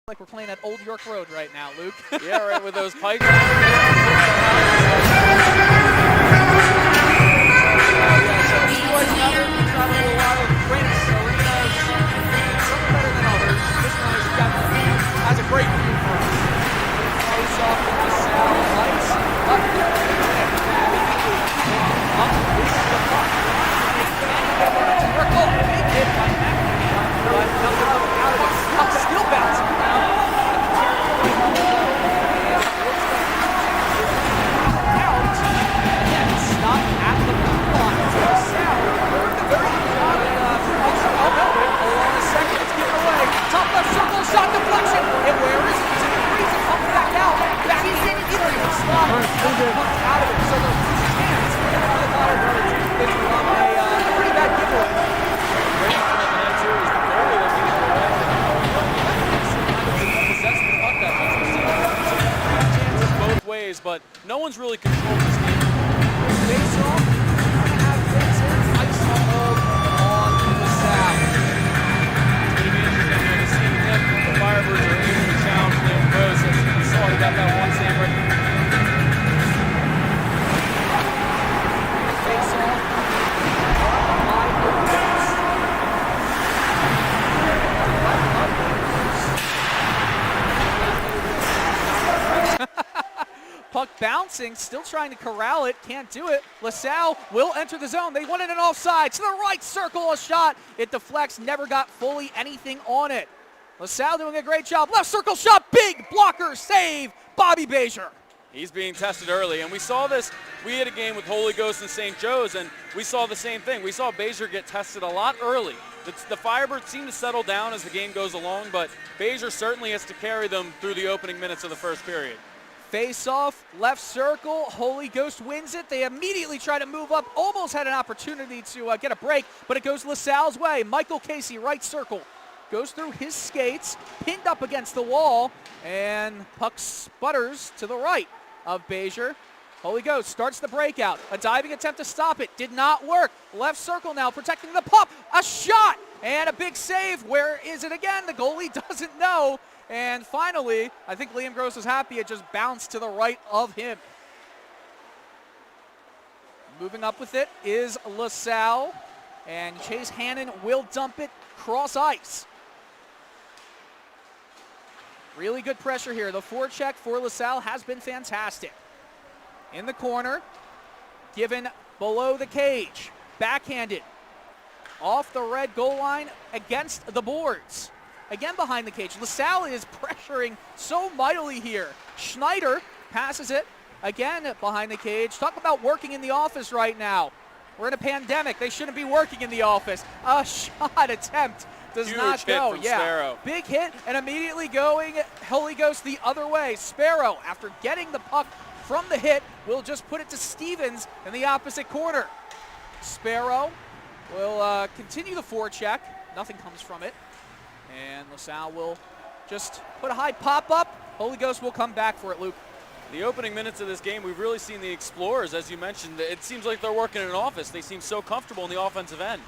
Like we're playing at Old York Road right now, Luke. Yeah, right, with those pikes. Has a great view for us. Face off with the Salle lights. Up is the puck. Big hit by McNamee, but nothing out of it. Puck still bouncing around. Stop at the blue line. Salle worked a very good job hold on a second, it's getting away. Top left circle, shot deflection. And where is it? He's in the freeze and comes back out. Back in the slot. Doesn't come out of it. So the chance for the Firebirds is from a pretty bad giveaway. Great from the net too is the goalie that gets the away. Possess the puck that much. We've seen chances both ways, but no one's really controlled this game. Face off. Have Vincent ice on the Salle. It's going to be interesting to see if the Firebirds are able to challenge Liam Rose. As you saw, he got that one save right. Face off. Puck bouncing, still trying to corral it, can't do it. LaSalle will enter the zone. They want it an offside. To the right circle, a shot. It deflects, never got fully anything on it. LaSalle doing a great job. Left circle shot, big blocker, save, Bobby Bezier. He's being tested early, and we saw this. We had a game with Holy Ghost and St. Joe's, and we saw the same thing. We saw Bezier get tested a lot early. The Firebirds seem to settle down as the game goes along, but Bezier certainly has to carry them through the opening minutes of the first period. Face off, left circle, Holy Ghost wins it. They immediately try to move up, almost had an opportunity to get a break, but it goes LaSalle's way. Michael Casey, right circle, goes through his skates, pinned up against the wall, and puck sputters to the right of Bezier. Holy Ghost starts the breakout. A diving attempt to stop it, did not work. Left circle now, protecting the puck, a shot, and a big save. Where is it again? The goalie doesn't know. And finally, I think Liam Gross was happy it just bounced to the right of him. Moving up with it is LaSalle, and Chase Hannon will dump it cross ice. Really good pressure here. The forecheck for LaSalle has been fantastic. In the corner, given below the cage, backhanded, off the red goal line against the boards. Again behind the cage. LaSalle is pressuring so mightily here. Schneider passes it again behind the cage. Talk about working in the office right now. We're in a pandemic. They shouldn't be working in the office. A shot attempt does Huge not go. hit from Sparrow. Big hit and immediately going Holy Ghost the other way. Sparrow, after getting the puck from the hit, will just put it to Stevens in the opposite corner. Sparrow will continue the forecheck. Nothing comes from it. And LaSalle will just put a high pop up. Holy Ghost will come back for it, Luke. The opening minutes of this game, we've really seen the Explorers, as you mentioned. It seems like they're working in an office. They seem so comfortable in the offensive end.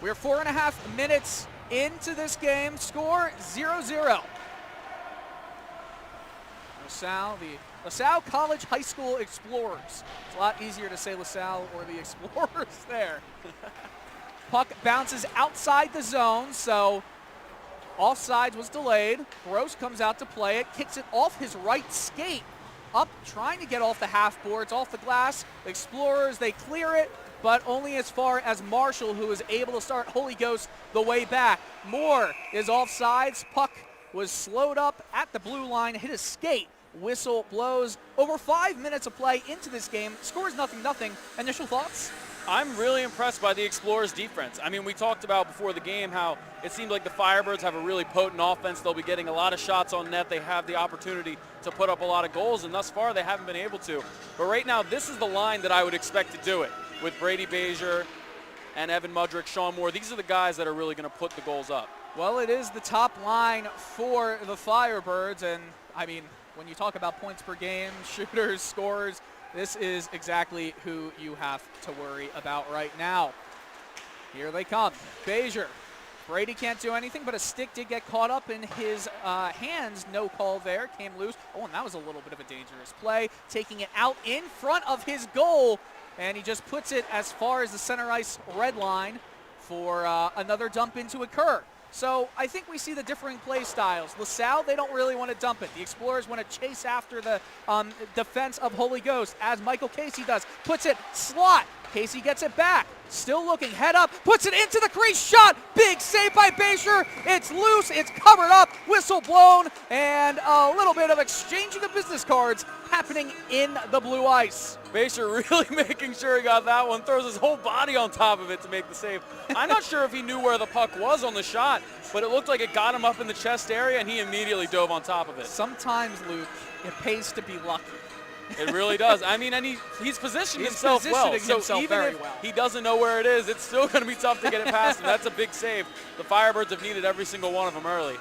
We're 4.5 minutes into this game. Score 0-0. LaSalle, the LaSalle College High School Explorers. It's a lot easier to say LaSalle or the Explorers there. Puck bounces outside the zone, so offsides was delayed. Gross comes out to play it, kicks it off his right skate, up trying to get off the half boards, off the glass. The Explorers, they clear it, but only as far as Marshall, who is able to start Holy Ghost the way back. Moore is offsides. Puck was slowed up at the blue line, hit his skate. Whistle blows. Over 5 minutes of play into this game. Scores 0-0. Initial thoughts? I'm really impressed by the Explorers' defense. I mean, we talked about before the game how it seemed like the Firebirds have a really potent offense. They'll be getting a lot of shots on net. They have the opportunity to put up a lot of goals, and thus far they haven't been able to. But right now, this is the line that I would expect to do it with Brady Bezier and Evan Mudrick, Sean Moore. These are the guys that are really going to put the goals up. Well, it is the top line for the Firebirds, and, I mean, when you talk about points per game, shooters, scorers, this is exactly who you have to worry about right now. Here they come. Bezier Brady can't do anything, but a stick did get caught up in his hands. No call there. Came loose. Oh, and that was a little bit of a dangerous play. Taking it out in front of his goal, and he just puts it as far as the center ice red line for another dump in to occur. So I think we see the differing play styles. LaSalle, they don't really want to dump it. The Explorers want to chase after the defense of Holy Ghost, as Michael Casey does. Puts it slot. Casey gets it back. Still looking, head up, puts it into the crease, shot. Big save by Basher. It's loose, it's covered up, whistle blown, and a little bit of exchanging of business cards happening in the blue ice. Basher really making sure he got that one, throws his whole body on top of it to make the save. I'm not sure if he knew where the puck was on the shot, but it looked like it got him up in the chest area, and he immediately dove on top of it. Sometimes, Luke, it pays to be lucky. It really does. I mean, and he's positioned himself well. So even if he doesn't know where it is, it's still going to be tough to get it past him. That's a big save. The Firebirds have needed every single one of them early.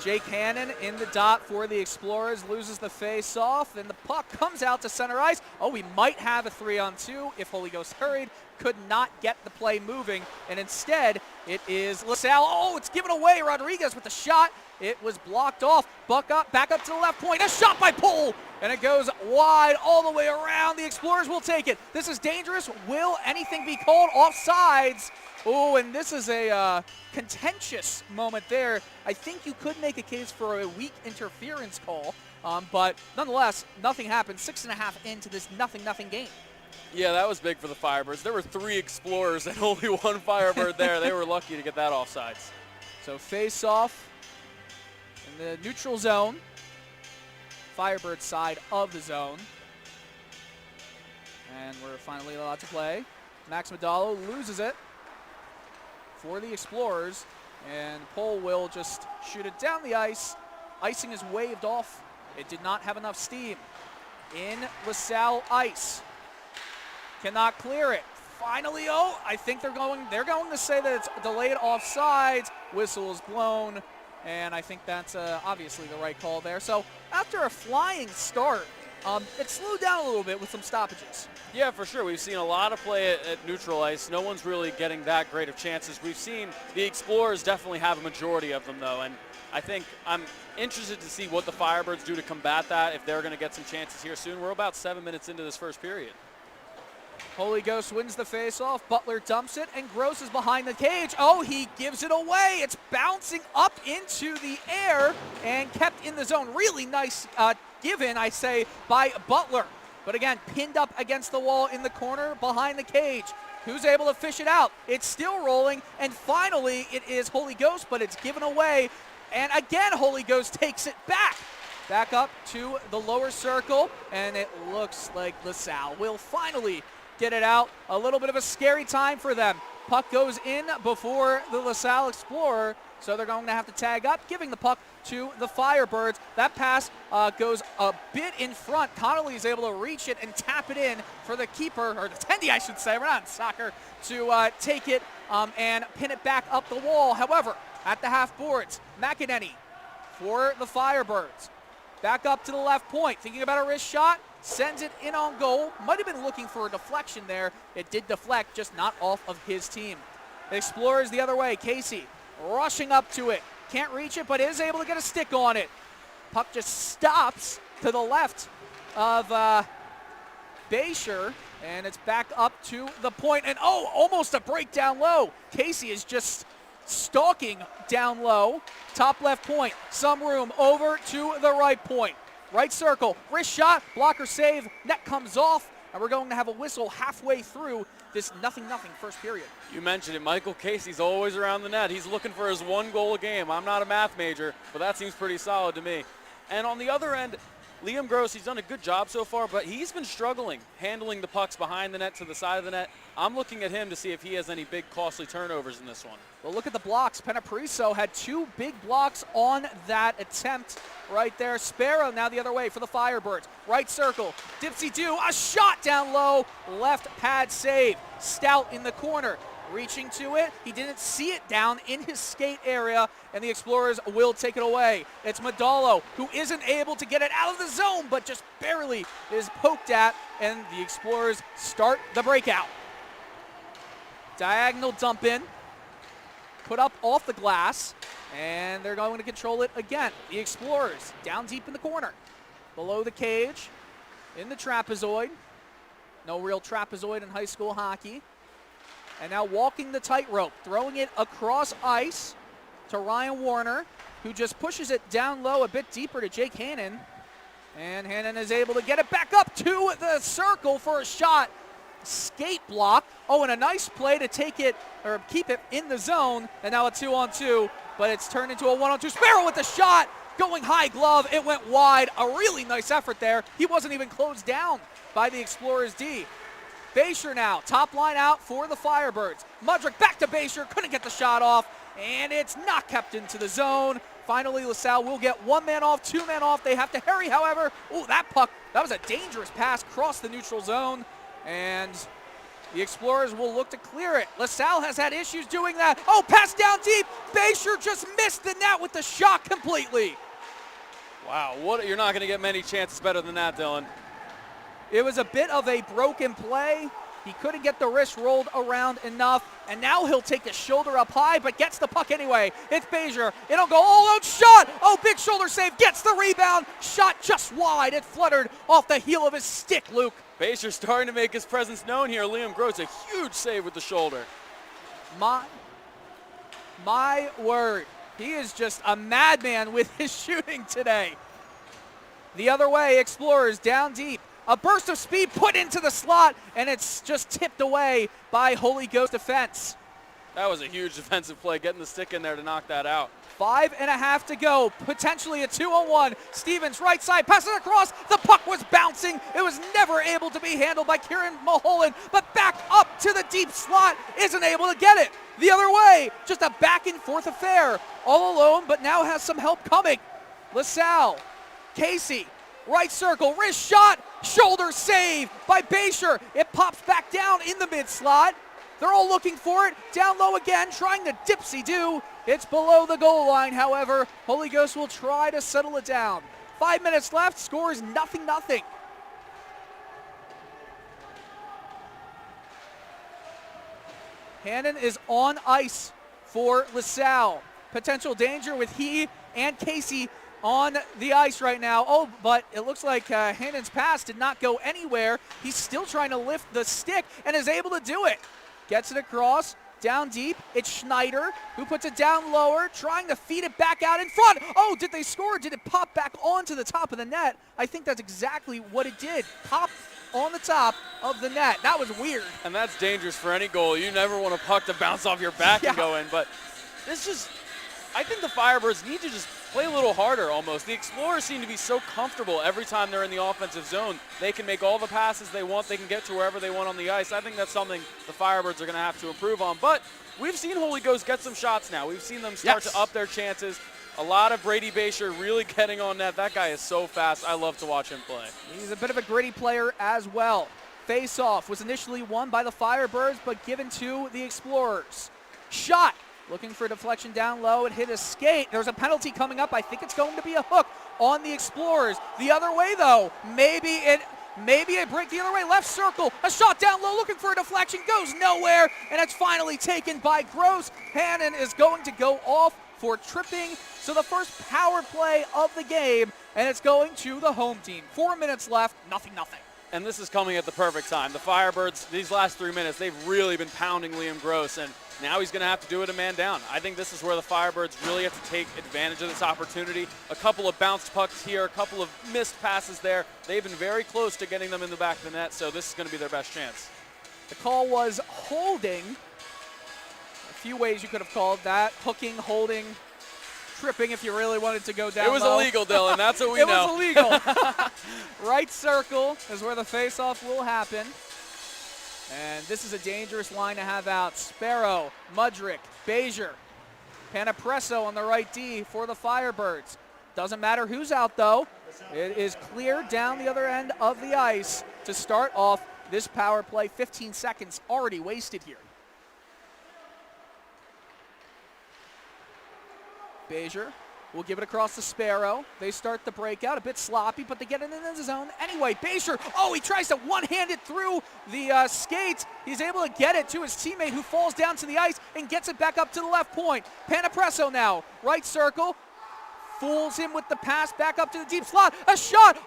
Jake Hannon in the dot for the Explorers, loses the face-off, and the puck comes out to center ice. Oh, we might have a 3-on-2 if Holy Ghost hurried. Could not get the play moving, and instead it is LaSalle. Oh, it's given away. Rodriguez with the shot. It was blocked off. Back up to the left point. A shot by Pohl, and it goes wide all the way around. The Explorers will take it. This is dangerous. Will anything be called? Offsides. Oh, and this is a contentious moment there. I think you could make a case for a weak interference call, but nonetheless, nothing happened. 6.5 into this nothing game. Yeah, that was big for the Firebirds. There were 3 Explorers and only 1 Firebird there. They were lucky to get that offsides. So face-off in the neutral zone, Firebird side of the zone. And we're finally allowed to play. Max Modalo loses it for the Explorers, and Pohl will just shoot it down the ice. Icing is waved off. It did not have enough steam. In LaSalle ice. Cannot clear it. Finally, oh, I think they're going to say that it's delayed offsides. Whistle is blown, and I think that's obviously the right call there. So after a flying start, it slowed down a little bit with some stoppages. Yeah, for sure. We've seen a lot of play at neutral ice. No one's really getting that great of chances. We've seen the Explorers definitely have a majority of them, though, and I think I'm interested to see what the Firebirds do to combat that, if they're going to get some chances here soon. We're about 7 minutes into this first period. Holy Ghost wins the faceoff. Butler dumps it, and Gross is behind the cage. Oh, he gives it away. It's bouncing up into the air and kept in the zone. Really nice give-in, I say, by Butler. But again, pinned up against the wall in the corner behind the cage. Who's able to fish it out? It's still rolling, and finally it is Holy Ghost, but it's given away. And again, Holy Ghost takes it back. Back up to the lower circle, and it looks like LaSalle will finally get it out. A little bit of a scary time for them. Puck goes in before the LaSalle Explorer, so they're going to have to tag up, giving the puck to the Firebirds. That pass goes a bit in front. Connolly is able to reach it and tap it in for the keeper, or the attendee, I should say. We're not in soccer, to take it and pin it back up the wall. However, at the half boards, McEnany for the Firebirds. Back up to the left point, thinking about a wrist shot. Sends it in on goal. Might have been looking for a deflection there. It did deflect, just not off of his team. Explorers the other way. Casey rushing up to it. Can't reach it, but is able to get a stick on it. Puck just stops to the left of Basher, and it's back up to the point. And oh, almost a break down low. Casey is just stalking down low. Top left point. Some room over to the right point. Right circle, wrist shot, blocker save, net comes off, and we're going to have a whistle halfway through this 0-0 first period. You mentioned it, Michael Casey's always around the net. He's looking for his 1 goal a game. I'm not a math major, but that seems pretty solid to me. And on the other end, Liam Gross, he's done a good job so far, but he's been struggling handling the pucks behind the net to the side of the net. I'm looking at him to see if he has any big costly turnovers in this one. Well, look at the blocks. Penapriso had 2 big blocks on that attempt right there. Sparrow now the other way for the Firebirds. Right circle, Dipsy-do, a shot down low, left pad save. Stout in the corner, reaching to it. He didn't see it down in his skate area, and the Explorers will take it away. It's Modalo, who isn't able to get it out of the zone, but just barely is poked at, and the Explorers start the breakout. Diagonal dump in. put up off the glass, and they're going to control it again. The Explorers down deep in the corner, below the cage, in the trapezoid. No real trapezoid in high school hockey. And now walking the tightrope, throwing it across ice to Ryan Warner, who just pushes it down low a bit deeper to Jake Hannon. And Hannon is able to get it back up to the circle for a shot. Skate block. Oh, and a nice play to take it or keep it in the zone. And now a 2-on-2, but it's turned into a 1-on-2. Sparrow with the shot, going high glove. It went wide. A really nice effort there. He wasn't even closed down by the Explorers D. Basher now, top line out for the Firebirds. Mudrick back to Basher, couldn't get the shot off, and it's not kept into the zone. Finally, LaSalle will get 1 man off, 2 men off. They have to hurry, however. Oh, that puck, that was a dangerous pass across the neutral zone, and the Explorers will look to clear it. LaSalle has had issues doing that. Oh, pass down deep. Basher just missed the net with the shot completely. Wow, you're not going to get many chances better than that, Dylan. It was a bit of a broken play. He couldn't get the wrist rolled around enough, and now he'll take the shoulder up high, but gets the puck anyway. It's Basher. It'll go all out shot. Oh, big shoulder save. Gets the rebound. Shot just wide. It fluttered off the heel of his stick, Luke. Basher starting to make his presence known here. Liam Gross, a huge save with the shoulder. My word. He is just a madman with his shooting today. The other way, Explorers down deep. A burst of speed put into the slot, and it's just tipped away by Holy Ghost defense. That was a huge defensive play, getting the stick in there to knock that out. 5.5 to go, potentially a 2-on-1. Stevens right side, passes across. The puck was bouncing. It was never able to be handled by Kieran Mulholland, but back up to the deep slot, isn't able to get it. The other way, just a back and forth affair. All alone, but now has some help coming. LaSalle, Casey, right circle, wrist shot, shoulder save by Basher. It pops back down in the mid slot. They're all looking for it. Down low again, trying to dipsy-do. It's below the goal line, however. Holy Ghost will try to settle it down. 5 minutes left, score is 0-0. Hannon is on ice for LaSalle. Potential danger with he and Casey on the ice right now. Oh, but it looks like Hannon's pass did not go anywhere. He's still trying to lift the stick and is able to do it. Gets it across, down deep. It's Schneider who puts it down lower, trying to feed it back out in front. Oh, did they score? Did it pop back onto the top of the net? I think that's exactly what it did. Pop on the top of the net. That was weird. And that's dangerous for any goal. You never want a puck to bounce off your back and go in, but this just, I think the Firebirds need to just play a little harder almost. The Explorers seem to be so comfortable every time they're in the offensive zone. They can make all the passes they want. They can get to wherever they want on the ice. I think that's something the Firebirds are going to have to improve on. But we've seen Holy Ghost get some shots now. We've seen them start to up their chances. A lot of Brady Basher really getting on net. That guy is so fast. I love to watch him play. He's a bit of a gritty player as well. Face-off was initially won by the Firebirds, but given to the Explorers. Shot. Looking for a deflection down low. It hit a skate. There's a penalty coming up. I think it's going to be a hook on the Explorers. The other way, though. Maybe a break the other way. Left circle. A shot down low. Looking for a deflection. Goes nowhere. And it's finally taken by Gross. Hannon is going to go off for tripping. So the first power play of the game. And it's going to the home team. 4 minutes left. 0-0. And this is coming at the perfect time. The Firebirds, these last 3 minutes, they've really been pounding Liam Gross. And now he's going to have to do it a man down. I think this is where the Firebirds really have to take advantage of this opportunity. A couple of bounced pucks here, a couple of missed passes there. They've been very close to getting them in the back of the net, so this is going to be their best chance. The call was holding. A few ways you could have called that. Hooking, holding, tripping if you really wanted to go down It was low. illegal, Dylan. That's what we It know. was illegal. Right circle is where the face-off will happen. And this is a dangerous line to have out. Sparrow, Mudrick, Basher, Panapresso on the right D for the Firebirds. Doesn't matter who's out, though. It is clear down the other end of the ice to start off this power play. 15 seconds already wasted here. Basher will give it across to Sparrow. They start the breakout, a bit sloppy, but they get it in the zone. Anyway, Bezier, he tries to one-hand it through the skates. He's able to get it to his teammate who falls down to the ice and gets it back up to the left point. Panapresso now, right circle. Fools him with the pass back up to the deep slot. A shot.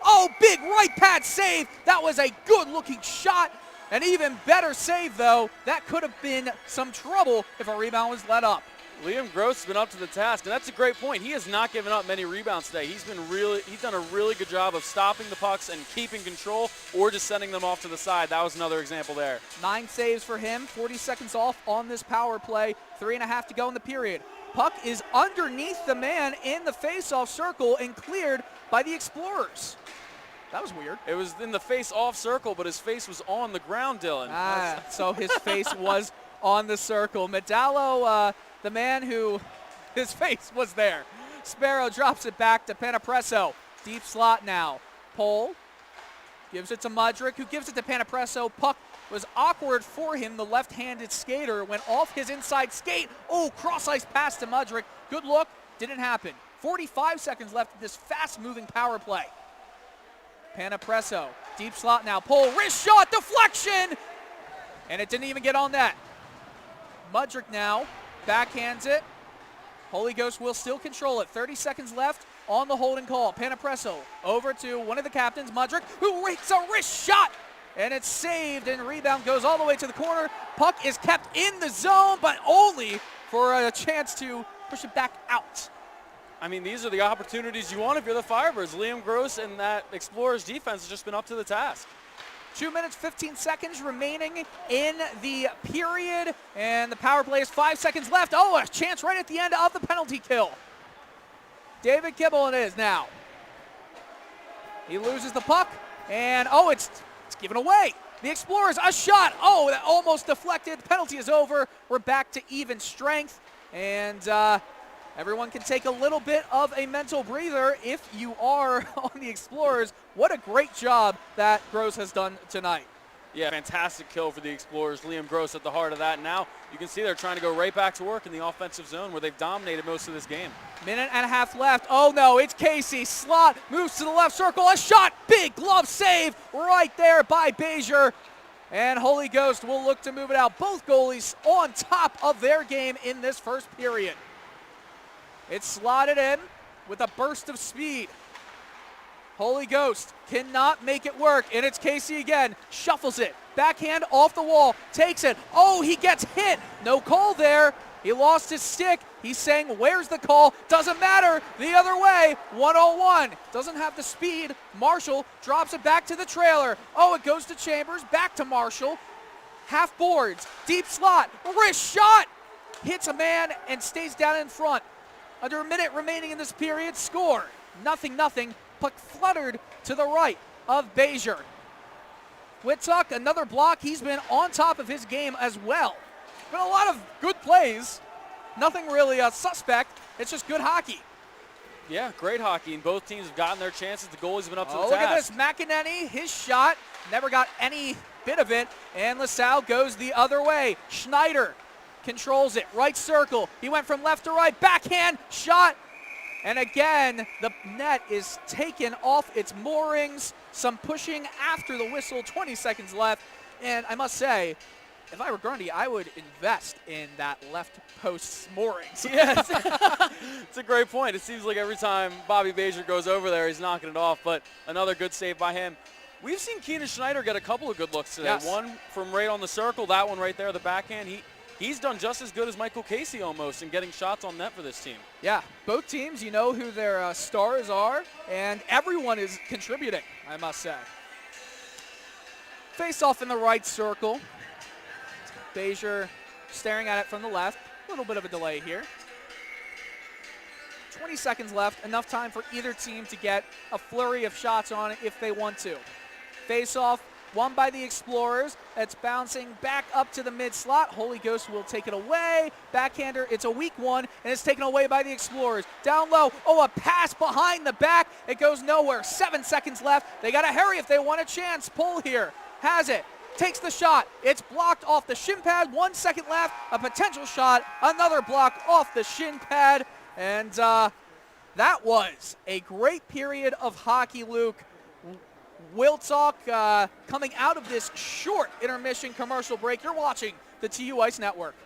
Big right pad save. That was a good-looking shot. An even better save, though. That could have been some trouble if a rebound was let up. Liam Gross has been up to the task, and that's a great point. He has not given up many rebounds today. He's done a really good job of stopping the pucks and keeping control or just sending them off to the side. That was another example there. 9 saves for him, 40 seconds off on this power play, 3.5 to go in the period. Puck is underneath the man in the face-off circle and cleared by the Explorers. That was weird. It was in the face-off circle, but his face was on the ground, Dylan. So his face was on the circle. Medallo, the man who his face was there. Sparrow drops it back to Panapresso. Deep slot now. Pole gives it to Mudrick, who gives it to Panapresso. Puck was awkward for him. The left-handed skater went off his inside skate. Cross-ice pass to Mudrick. Good look. Didn't happen. 45 seconds left of this fast-moving power play. Panapresso, deep slot now. Pole, wrist shot, deflection! And it didn't even get on net. Mudrick now backhands it. Holy Ghost will still control it. 30 seconds left on the holding call. Panapresso over to one of the captains, Mudrick, who makes a wrist shot! And it's saved, and rebound goes all the way to the corner. Puck is kept in the zone, but only for a chance to push it back out. I mean, these are the opportunities you want if you're the Firebirds. Liam Gross and that Explorers defense has just been up to the task. 2 minutes, 15 seconds remaining in the period, and the power play is 5 seconds left. A chance right at the end of the penalty kill. David Kibble it is now. He loses the puck, and it's given away. The Explorers, a shot. That almost deflected. The penalty is over. We're back to even strength, and everyone can take a little bit of a mental breather if you are on the Explorers. What a great job that Gross has done tonight. Yeah, fantastic kill for the Explorers. Liam Gross at the heart of that. Now you can see they're trying to go right back to work in the offensive zone where they've dominated most of this game. Minute and a half left. No, it's Casey. Slot moves to the left circle. A shot. Big glove save right there by Bezier. And Holy Ghost will look to move it out. Both goalies on top of their game in this first period. It's slotted in with a burst of speed. Holy Ghost cannot make it work, and it's Casey again. Shuffles it. Backhand off the wall. Takes it. He gets hit. No call there. He lost his stick. He's saying, where's the call? Doesn't matter. The other way. 1-on-1. Doesn't have the speed. Marshall drops it back to the trailer. It goes to Chambers. Back to Marshall. Half boards. Deep slot. Wrist shot. Hits a man and stays down in front. Under a minute remaining in this period, score. 0-0. Puck fluttered to the right of Bezier. Whittuck, another block. He's been on top of his game as well. Been a lot of good plays. Nothing really suspect. It's just good hockey. Yeah, great hockey, and both teams have gotten their chances. The goalies have been up to the task. Look at this. McEnany, his shot, never got any bit of it, and LaSalle goes the other way. Schneider controls it, right circle. He went from left to right, backhand, shot. And again, the net is taken off its moorings. Some pushing after the whistle, 20 seconds left. And I must say, if I were Grundy, I would invest in that left post's moorings. Yes, it's a great point. It seems like every time Bobby Bezier goes over there, he's knocking it off, but another good save by him. We've seen Keenan Schneider get a couple of good looks today. Yes. One from right on the circle, that one right there, the backhand. He's done just as good as Michael Casey almost in getting shots on net for this team. Yeah, both teams, you know who their stars are, and everyone is contributing, I must say. Face off in the right circle. Bezier staring at it from the left. A little bit of a delay here. 20 seconds left, enough time for either team to get a flurry of shots on it if they want to. Face off. Won by the Explorers. It's bouncing back up to the mid-slot. Holy Ghost will take it away. Backhander, it's a weak one, and it's taken away by the Explorers. Down low, a pass behind the back. It goes nowhere. 7 seconds left. They got to hurry if they want a chance. Pull here. Has it. Takes the shot. It's blocked off the shin pad. 1 second left. A potential shot. Another block off the shin pad. And That was a great period of hockey, Luke. We'll talk coming out of this short intermission commercial break. You're watching the TUICE Network.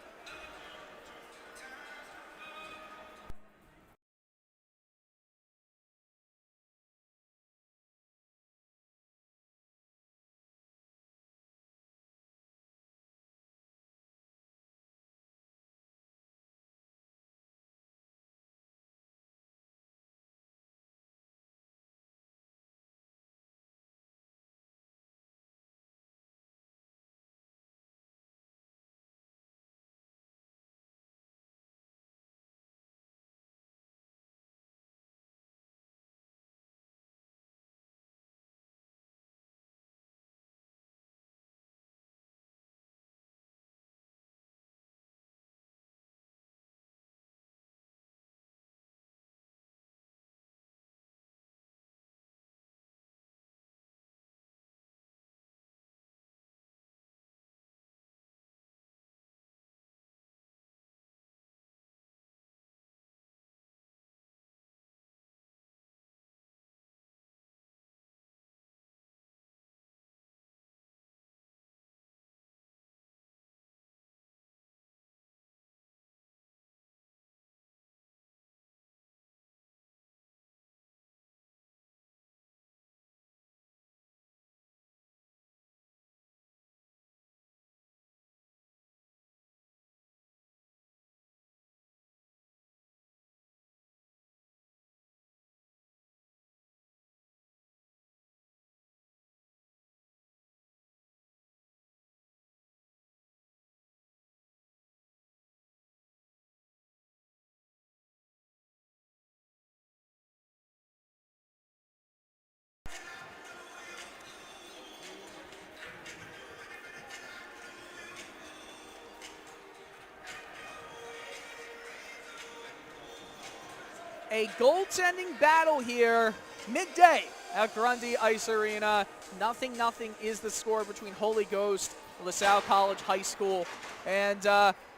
A goaltending battle here, midday at Grundy Ice Arena. 0-0 is the score between Holy Ghost and LaSalle College High School. And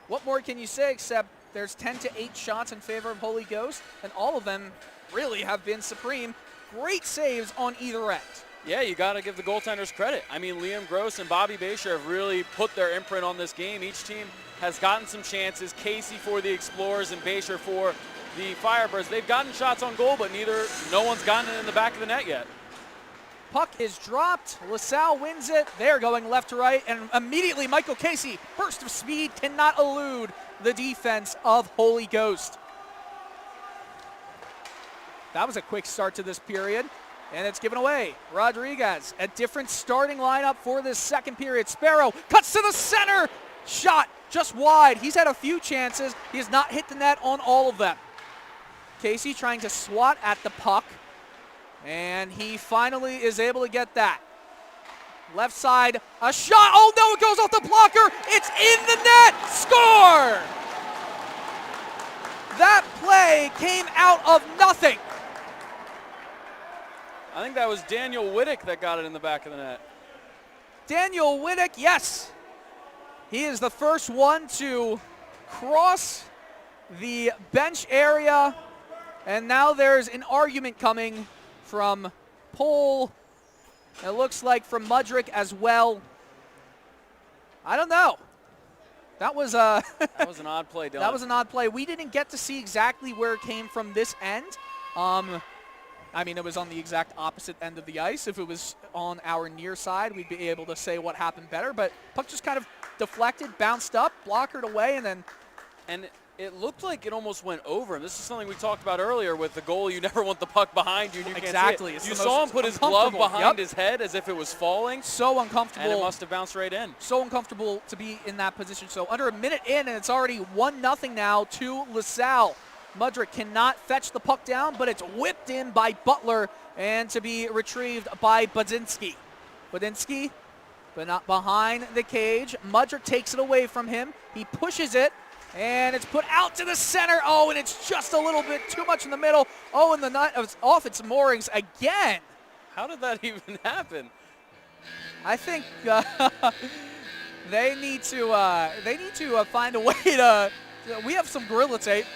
what more can you say except there's 10-8 shots in favor of Holy Ghost, and all of them really have been supreme. Great saves on either end. Yeah, you got to give the goaltenders credit. I mean, Liam Gross and Bobby Basher have really put their imprint on this game. Each team has gotten some chances. Casey for the Explorers and Basher for the Firebirds. They've gotten shots on goal, but no one's gotten it in the back of the net yet. Puck is dropped. LaSalle wins it. They're going left to right, and immediately Michael Casey, burst of speed, cannot elude the defense of Holy Ghost. That was a quick start to this period, and it's given away. Rodriguez, a different starting lineup for this second period. Sparrow cuts to the center. Shot just wide. He's had a few chances. He has not hit the net on all of them. Casey trying to swat at the puck, and he finally is able to get that. Left side, a shot. Oh no, it goes off the blocker. It's in the net. Score! That play came out of nothing. I think that was Daniel Whittick that got it in the back of the net. Daniel Whittick, yes. He is the first one to cross the bench area. And now there's an argument coming from Pohl. It looks like from Mudrick as well. I don't know. That was that was an odd play, Dylan. That was an odd play. We didn't get to see exactly where it came from this end. I mean, it was on the exact opposite end of the ice. If it was on our near side, we'd be able to say what happened better. But puck just kind of deflected, bounced up, blockered away, and then... And it looked like it almost went over. And this is something we talked about earlier with the goal. You never want the puck behind you, and you exactly. can't see it. You saw him put his glove behind his head as if it was falling. So uncomfortable. And it must have bounced right in. So uncomfortable to be in that position. So under a minute in, and it's already 1-0 now to LaSalle. Mudrick cannot fetch the puck down, but it's whipped in by Butler and to be retrieved by Budinski. Budinski, but not behind the cage. Mudrick takes it away from him. He pushes it, and it's put out to the center. Oh, and it's just a little bit too much in the middle. Oh, and the net is off its moorings again. How did that even happen? I think they need to find a way to We have some Gorilla Tape.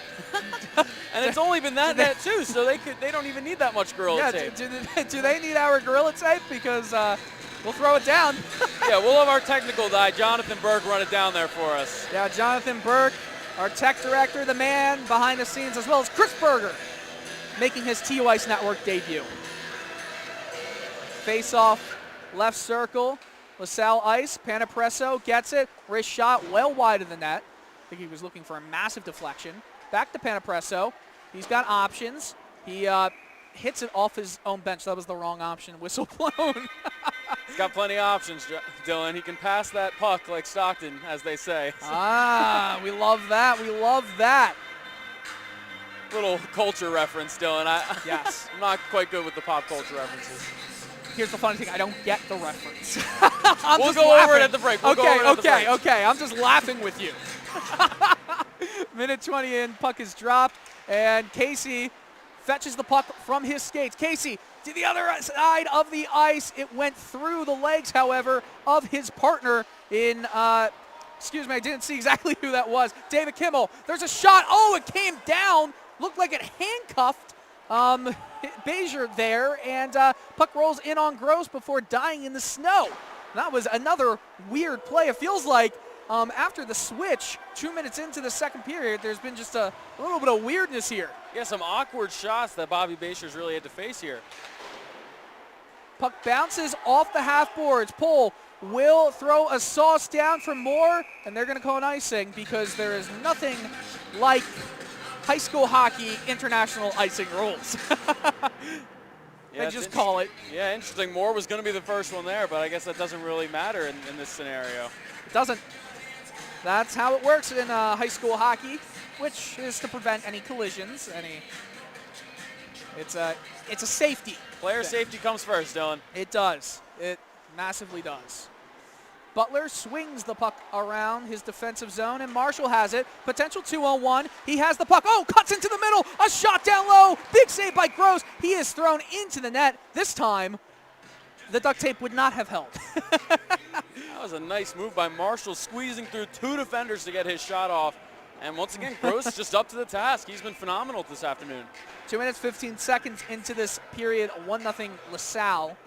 And it's only been that net too, so they don't even need that much Gorilla Tape. Do they need our Gorilla Tape? Because we'll throw it down. Yeah, we'll have our technical guy, Jonathan Burke, run it down there for us. Yeah, Jonathan Burke, our tech director, the man behind the scenes, as well as Chris Berger, making his TUICE Network debut. Face off, left circle, LaSalle ice, Panapresso gets it, wrist shot well wide of the net. I think he was looking for a massive deflection. Back to Panapresso. He's got options. He hits it off his own bench. That was the wrong option. Whistle blown. He's got plenty of options, Dylan. He can pass that puck like Stockton, as they say. We love that. We love that. Little culture reference, Dylan. Yes. I'm not quite good with the pop culture references. Here's the funny thing. I don't get the reference. We'll go over it at the break. Okay. I'm just laughing with you. Minute 20 in, puck is dropped, and Casey fetches the puck from his skates. Casey to the other side of the ice. It went through the legs, however, of his partner in, excuse me, I didn't see exactly who that was. David Kimmel. There's a shot. Oh, it came down. Looked like it handcuffed Bezier there, and puck rolls in on Gross before dying in the snow. That was another weird play. It feels like after the switch, 2 minutes into the second period, there's been just a little bit of weirdness here. Yeah, some awkward shots that Bobby Bezier's really had to face here. Puck bounces off the half boards. Pohl will throw a sauce down for more, and they're going to call an icing because there is nothing like high school hockey international icing rules. Yeah, they just call it. Yeah, interesting. Moore was going to be the first one there, but I guess that doesn't really matter in this scenario. It doesn't. That's how it works in high school hockey, which is to prevent any collisions. It's a safety. Player safety comes first, Dylan. It does. It massively does. Butler swings the puck around his defensive zone, and Marshall has it. Potential 2-on-1. He has the puck. Oh, cuts into the middle. A shot down low. Big save by Gross. He is thrown into the net. This time, the duct tape would not have held. That was a nice move by Marshall, squeezing through two defenders to get his shot off. And once again, Gross just up to the task. He's been phenomenal this afternoon. 2 minutes, 15 seconds into this period, 1-0 LaSalle.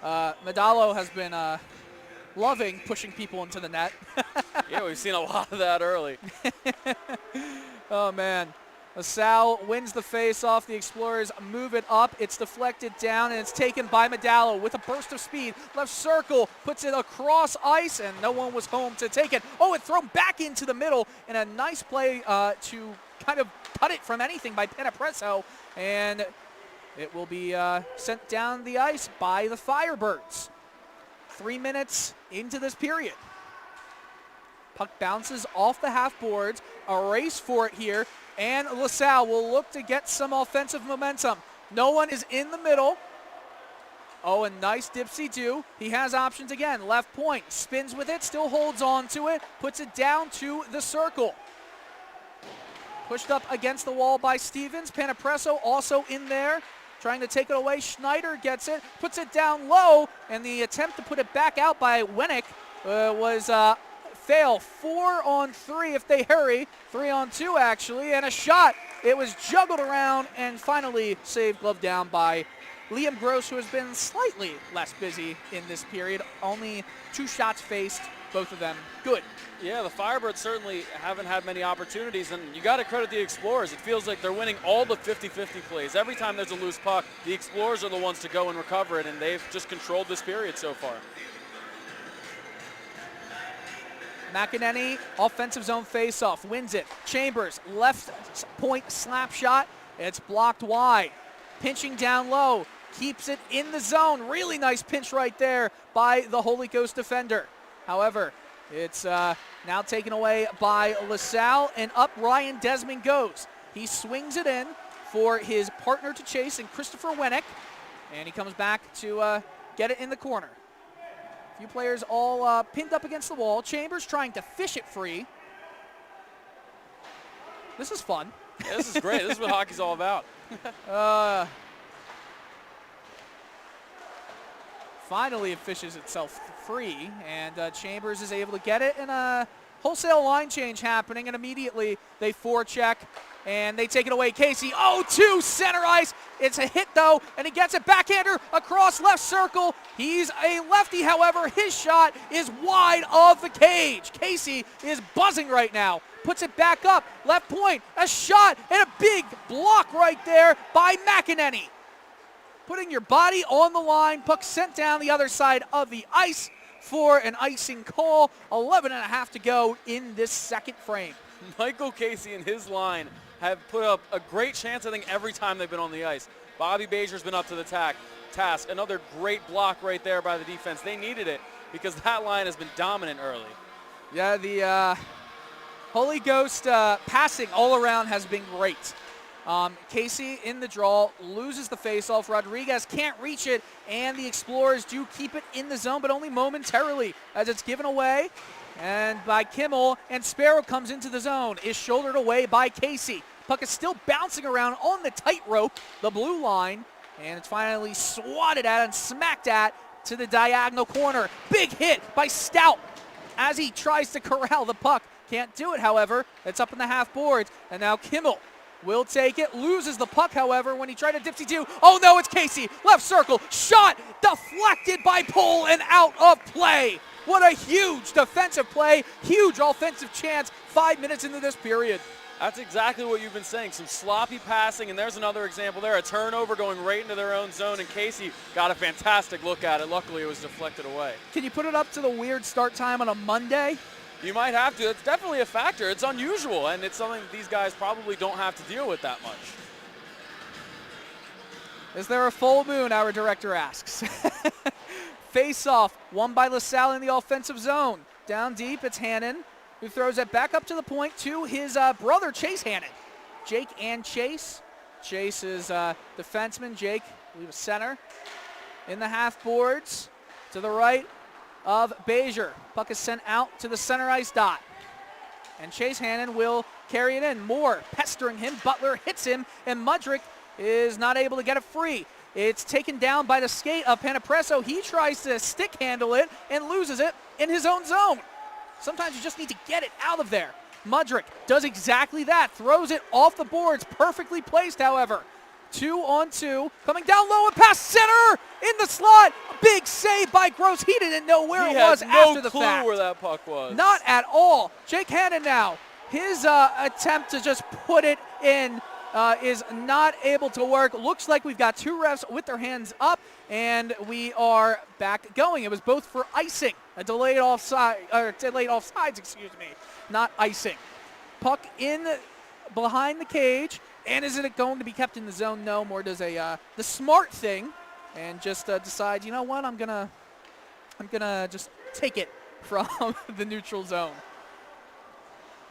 Medallo has been loving pushing people into the net. Yeah, we've seen a lot of that early. Oh, man. LaSalle wins the face-off. The Explorers move it up. It's deflected down, and it's taken by Medallo with a burst of speed. Left circle, puts it across ice, and no one was home to take it. Oh, it's thrown back into the middle, and a nice play to kind of cut it from anything by Panapresso, and it will be sent down the ice by the Firebirds. 3 minutes into this period. Puck bounces off the half boards. A race for it here. And LaSalle will look to get some offensive momentum. No one is in the middle. Oh, a nice dipsy-do. He has options again. Left point. Spins with it. Still holds on to it. Puts it down to the circle. Pushed up against the wall by Stevens. Panapresso also in there. Trying to take it away. Schneider gets it. Puts it down low. And the attempt to put it back out by Winnick was fail. 4-on-3 if they hurry. 3-on-2 actually, and a shot. It was juggled around and finally saved glove down by Liam Gross, who has been slightly less busy in this period. Only 2 shots faced, both of them good. Yeah, the Firebirds certainly haven't had many opportunities, and you got to credit the Explorers. It feels like they're winning all the 50-50 plays. Every time there's a loose puck, the Explorers are the ones to go and recover it, and they've just controlled this period so far. McEnany, offensive zone faceoff, wins it. Chambers, left point slap shot. It's blocked wide. Pinching down low, keeps it in the zone. Really nice pinch right there by the Holy Ghost defender. However, it's now taken away by LaSalle, and up Ryan Desmond goes. He swings it in for his partner to chase in Christopher Winnick, and he comes back to get it in the corner. Few players all pinned up against the wall. Chambers trying to fish it free. This is fun. Yeah, this is great. This is what hockey's all about. Finally, it fishes itself free, and Chambers is able to get it, and wholesale line change happening, and immediately they forecheck, and they take it away. Casey, 0-2 center ice. It's a hit, though, and he gets it backhander across left circle. He's a lefty, however. His shot is wide of the cage. Casey is buzzing right now. Puts it back up, left point, a shot, and a big block right there by McEnany. Putting your body on the line, puck sent down the other side of the ice for an icing call. 11.5 to go in this second frame. Michael Casey and his line have put up a great chance, I think, every time they've been on the ice. Bobby Bajor's been up to the task. Another great block right there by the defense. They needed it because that line has been dominant early. Yeah, the Holy Ghost passing all around has been great. Casey in the draw, loses the faceoff. Rodriguez can't reach it, and the Explorers do keep it in the zone, but only momentarily as it's given away. And by Kimmel, and Sparrow comes into the zone, is shouldered away by Casey. Puck is still bouncing around on the tightrope, the blue line, and it's finally swatted at and smacked at to the diagonal corner. Big hit by Stout as he tries to corral the puck. Can't do it, however. It's up in the half boards, and now Kimmel will take it, loses the puck, however, when he tried to dipsy-do. Oh no, it's Casey, left circle, shot, deflected by Pohl and out of play. What a huge defensive play, huge offensive chance 5 minutes into this period. That's exactly what you've been saying, some sloppy passing, and there's another example there, a turnover going right into their own zone, and Casey got a fantastic look at it. Luckily, it was deflected away. Can you put it up to the weird start time on a Monday? You might have to. It's definitely a factor. It's unusual, and it's something these guys probably don't have to deal with that much. Is there a full moon, our director asks. Face-off, won by LaSalle in the offensive zone. Down deep, it's Hannon, who throws it back up to the point to his brother, Chase Hannon. Jake and Chase. Chase is defenseman. Jake, I believe, a center. In the half boards, to the right of Bajor. Puck is sent out to the center ice dot. And Chase Hannon will carry it in. Moore pestering him. Butler hits him, and Mudrick is not able to get it free. It's taken down by the skate of Panapresso. He tries to stick handle it and loses it in his own zone. Sometimes you just need to get it out of there. Mudrick does exactly that. Throws it off the boards. Perfectly placed, however. 2-on-2. Coming down low and past center in the slot. Big save by Gross. He didn't know where it was after the fact. He had no clue where that puck was. Not at all. Jake Hannon now. His attempt to just put it in is not able to work. Looks like we've got two refs with their hands up, and we are back going. It was both for icing, a delayed offsides, excuse me, not icing. Puck in behind the cage, and is it going to be kept in the zone? No. Moore does the smart thing, and just decides, you know what, I'm gonna just take it from the neutral zone.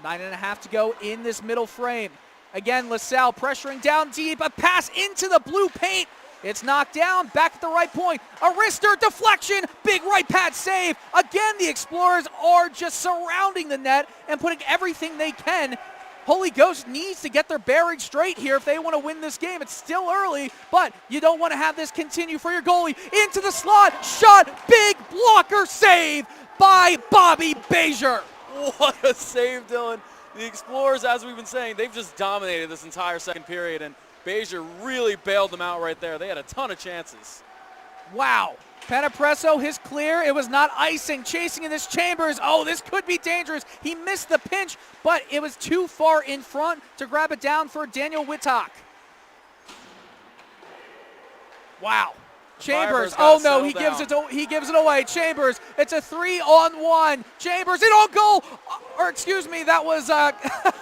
9.5 to go in this middle frame. Again, LaSalle pressuring down deep. A pass into the blue paint. It's knocked down. Back at the right point. A wrister deflection. Big right pad save. Again, the Explorers are just surrounding the net and putting everything they can. Holy Ghost needs to get their bearings straight here if they want to win this game. It's still early, but you don't want to have this continue for your goalie. Into the slot. Shot. Big blocker save by Bobby Bajor. What a save, Dylan. The Explorers, as we've been saying, they've just dominated this entire second period, and Bajor really bailed them out right there. They had a ton of chances. Wow. Panapresso, his clear. It was not icing. Chasing in this Chambers. Oh, this could be dangerous. He missed the pinch, but it was too far in front to grab it down for Daniel Wittock. Wow. Chambers, oh no, he gives it away. Chambers, it's a 3-on-1. Chambers in on goal, or excuse me, that was,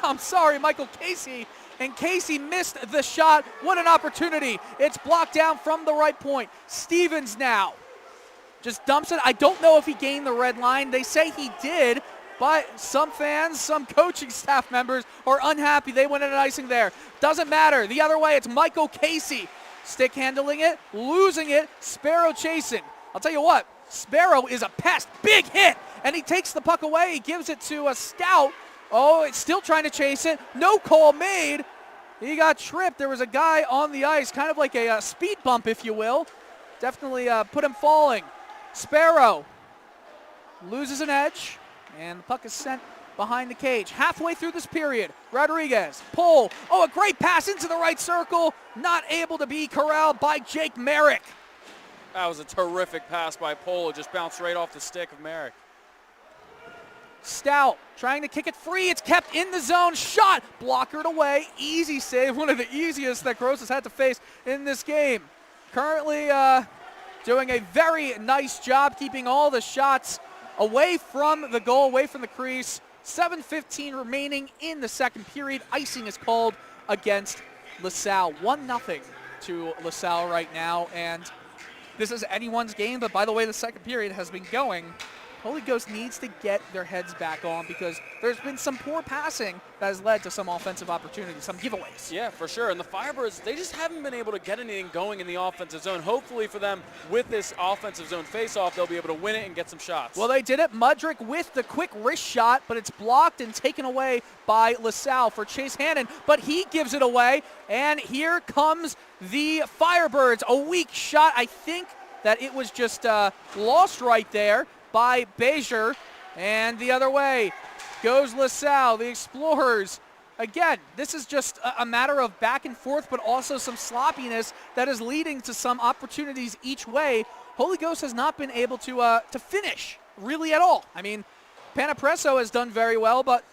I'm sorry, Michael Casey. And Casey missed the shot. What an opportunity. It's blocked down from the right point. Stevens now just dumps it. I don't know if he gained the red line. They say he did, but some fans, some coaching staff members are unhappy. They went in an icing there. Doesn't matter. The other way, it's Michael Casey. Stick handling it, losing it, Sparrow chasing. I'll tell you what, Sparrow is a pest. Big hit, and he takes the puck away. He gives it to a Stout. Oh, it's still trying to chase it. No call made. He got tripped. There was a guy on the ice, kind of like a speed bump, if you will. Definitely put him falling. Sparrow loses an edge, and the puck is sent behind the cage. Halfway through this period, Rodriguez, pull. Oh, a great pass into the right circle. Not able to be corralled by Jake Merrick. That was a terrific pass by Polo. Just bounced right off the stick of Merrick. Stout trying to kick it free. It's kept in the zone. Shot blockered away. Easy save. One of the easiest that Gross has had to face in this game. Currently doing a very nice job keeping all the shots away from the goal, away from the crease. 7:15 remaining in the second period. Icing is called against LaSalle. 1-0 to LaSalle right now. And this is anyone's game, but by the way the second period has been going, Holy Ghost needs to get their heads back on because there's been some poor passing that has led to some offensive opportunities, some giveaways. Yeah, for sure. And the Firebirds, they just haven't been able to get anything going in the offensive zone. Hopefully for them, with this offensive zone face-off, they'll be able to win it and get some shots. Well, they did it. Mudrick with the quick wrist shot, but it's blocked and taken away by LaSalle for Chase Hannon, but he gives it away. And here comes the Firebirds. A weak shot. I think that it was just lost right there by Bezier, and the other way goes LaSalle. The Explorers, again, this is just a matter of back and forth, but also some sloppiness that is leading to some opportunities each way. Holy Ghost has not been able to finish really at all. I mean, Panapresso has done very well, but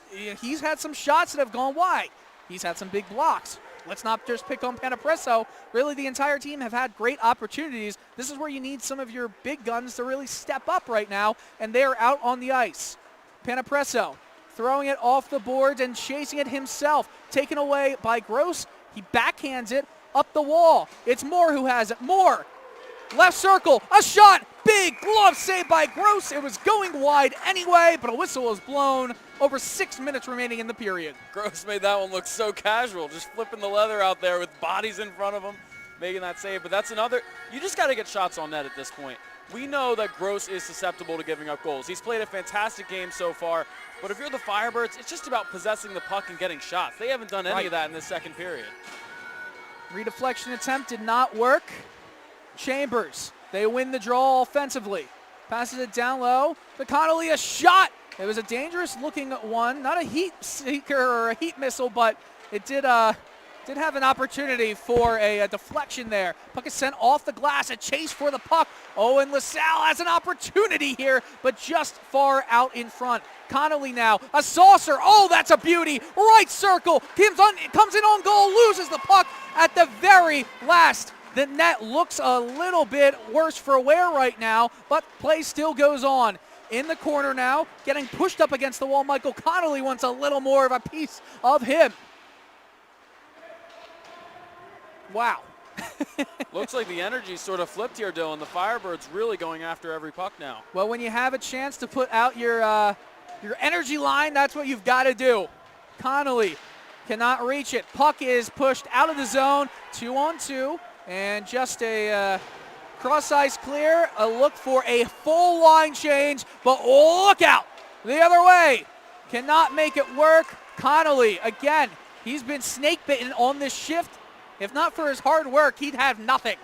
he's had some shots that have gone wide. He's had some big blocks. Let's not just pick on Panapresso. Really, the entire team have had great opportunities. This is where you need some of your big guns to really step up right now, and they are out on the ice. Panapresso throwing it off the boards and chasing it himself. Taken away by Gross. He backhands it up the wall. It's Moore who has it. Moore, left circle, a shot. Big glove save by Gross. It was going wide anyway, but a whistle was blown. Over 6 minutes remaining in the period. Gross made that one look so casual, just flipping the leather out there with bodies in front of him, making that save. But that's another, you just got to get shots on net at this point. We know that Gross is susceptible to giving up goals. He's played a fantastic game so far, but if you're the Firebirds, it's just about possessing the puck and getting shots. They haven't done any of that in this second period. Redeflection attempt did not work. Chambers, they win the draw offensively. Passes it down low to Connolly, a shot. It was a dangerous looking one, not a heat seeker or a heat missile, but it did have an opportunity for a deflection there. Puck is sent off the glass, a chase for the puck. Oh, and LaSalle has an opportunity here, but just far out in front. Connolly now, a saucer. Oh, that's a beauty. Right circle, comes in on goal, loses the puck at the very last. The net looks a little bit worse for wear right now, but play still goes on. In the corner now, getting pushed up against the wall. Michael Connolly wants a little more of a piece of him. Wow. Looks like the energy sort of flipped here, Dylan. The Firebirds really going after every puck now. Well, when you have a chance to put out your energy line, that's what you've got to do. Connolly cannot reach it. Puck is pushed out of the zone, 2-on-2, and just a cross ice clear, a look for a full line change, but look out the other way. Cannot make it work. Connolly, again, he's been snake bitten on this shift. If not for his hard work, he'd have nothing.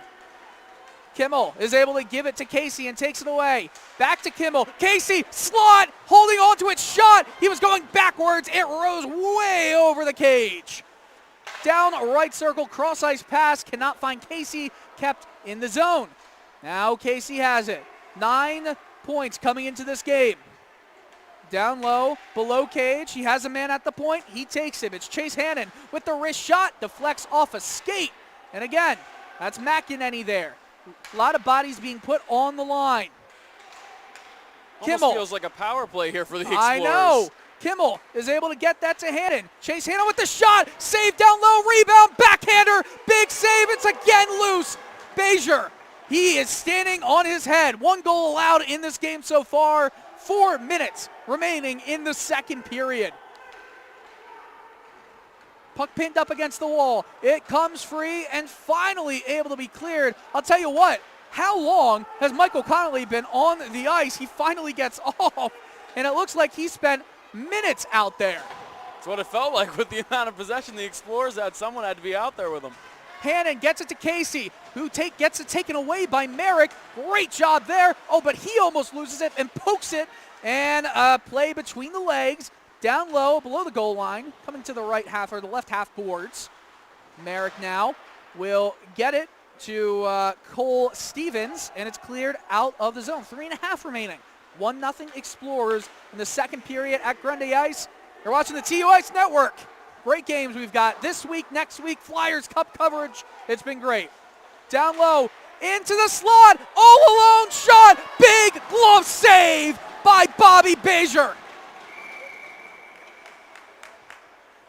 Kimmel is able to give it to Casey and takes it away. Back to Kimmel. Casey, slot, holding on to it, shot. He was going backwards. It rose way over the cage. Down right circle, cross ice pass, cannot find Casey, kept in the zone. Now Casey has it. 9 points coming into this game. Down low, below cage. He has a man at the point. He takes him. It's Chase Hannon with the wrist shot. Deflects off a skate. And again, that's McEnany there. A lot of bodies being put on the line. Almost Kimmel feels like a power play here for the Explorers. I know. Kimmel is able to get that to Hannon. Chase Hannon with the shot. Save down low. Rebound. Backhander. Big save. It's again loose. Bezier. He is standing on his head. 1 goal allowed in this game so far. 4 minutes remaining in the second period. Puck pinned up against the wall. It comes free and finally able to be cleared. I'll tell you what, how long has Michael Connolly been on the ice? He finally gets off, and it looks like he spent minutes out there. That's what it felt like with the amount of possession the Explorers had. Someone had to be out there with them. Hannon gets it to Casey, who gets it taken away by Merrick. Great job there. Oh, but he almost loses it and pokes it. And a play between the legs. Down low, below the goal line, coming to the right half or the left half boards. Merrick now will get it to Cole Stevens, and it's cleared out of the zone. 3.5 remaining. 1-0 Explorers in the second period at Grundy Ice. You're watching the TUICE Network. Great games we've got this week, next week, Flyers Cup coverage. It's been great. Down low, into the slot, all alone shot, big glove save by Bobby Bezier.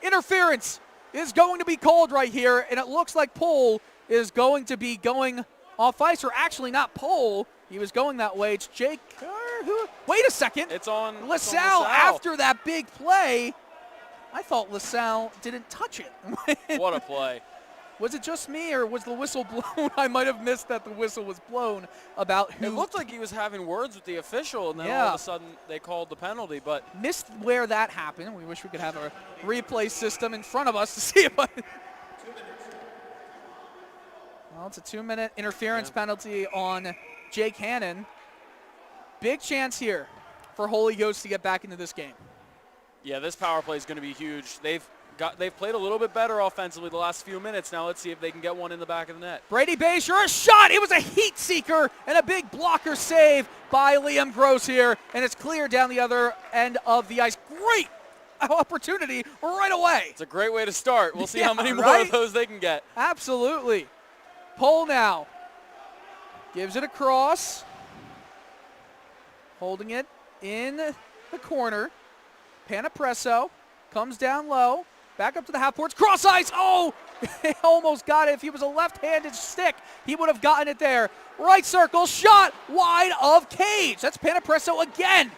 Interference is going to be called right here, and it looks like Pohl is going to be going off ice, or actually not Pohl. He was going that way. It's Jake. Wait a second. It's on LaSalle after that big play. I thought LaSalle didn't touch it. What a play. Was it just me, or was the whistle blown? I might have missed that the whistle was blown about who. It looked like he was having words with the official, and then all of a sudden they called the penalty. But missed where that happened. We wish we could have a replay system in front of us to see it. Well, it's a 2-minute interference penalty on Jake Hannon. Big chance here for Holy Ghost to get back into this game. Yeah, this power play is going to be huge. They've played a little bit better offensively the last few minutes. Now let's see if they can get one in the back of the net. Brady Bezier, a shot. It was a heat seeker and a big blocker save by Liam Gross here, and it's clear down the other end of the ice. Great opportunity right away. It's a great way to start. We'll see how many more of those they can get. Absolutely. Pohl now gives it across, holding it in the corner. Panapresso comes down low, back up to the half boards, cross ice. Oh, he almost got it. If he was a left-handed stick, he would have gotten it there. Right circle, shot wide of cage. That's Panapresso again.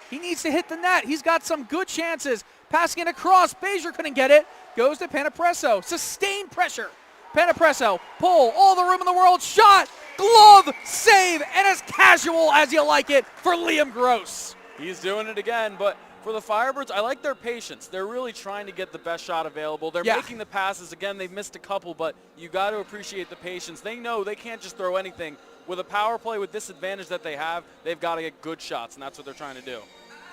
He needs to hit the net. He's got some good chances. Passing it across, Bezier couldn't get it. Goes to Panapresso. Sustained pressure. Panapresso, pull, all the room in the world, shot, glove, save, and as casual as you like it for Liam Gross. He's doing it again, but for the Firebirds, I like their patience. They're really trying to get the best shot available. They're making the passes. Again, they've missed a couple, but you got to appreciate the patience. They know they can't just throw anything. With a power play, with this advantage that they have, they've got to get good shots, and that's what they're trying to do.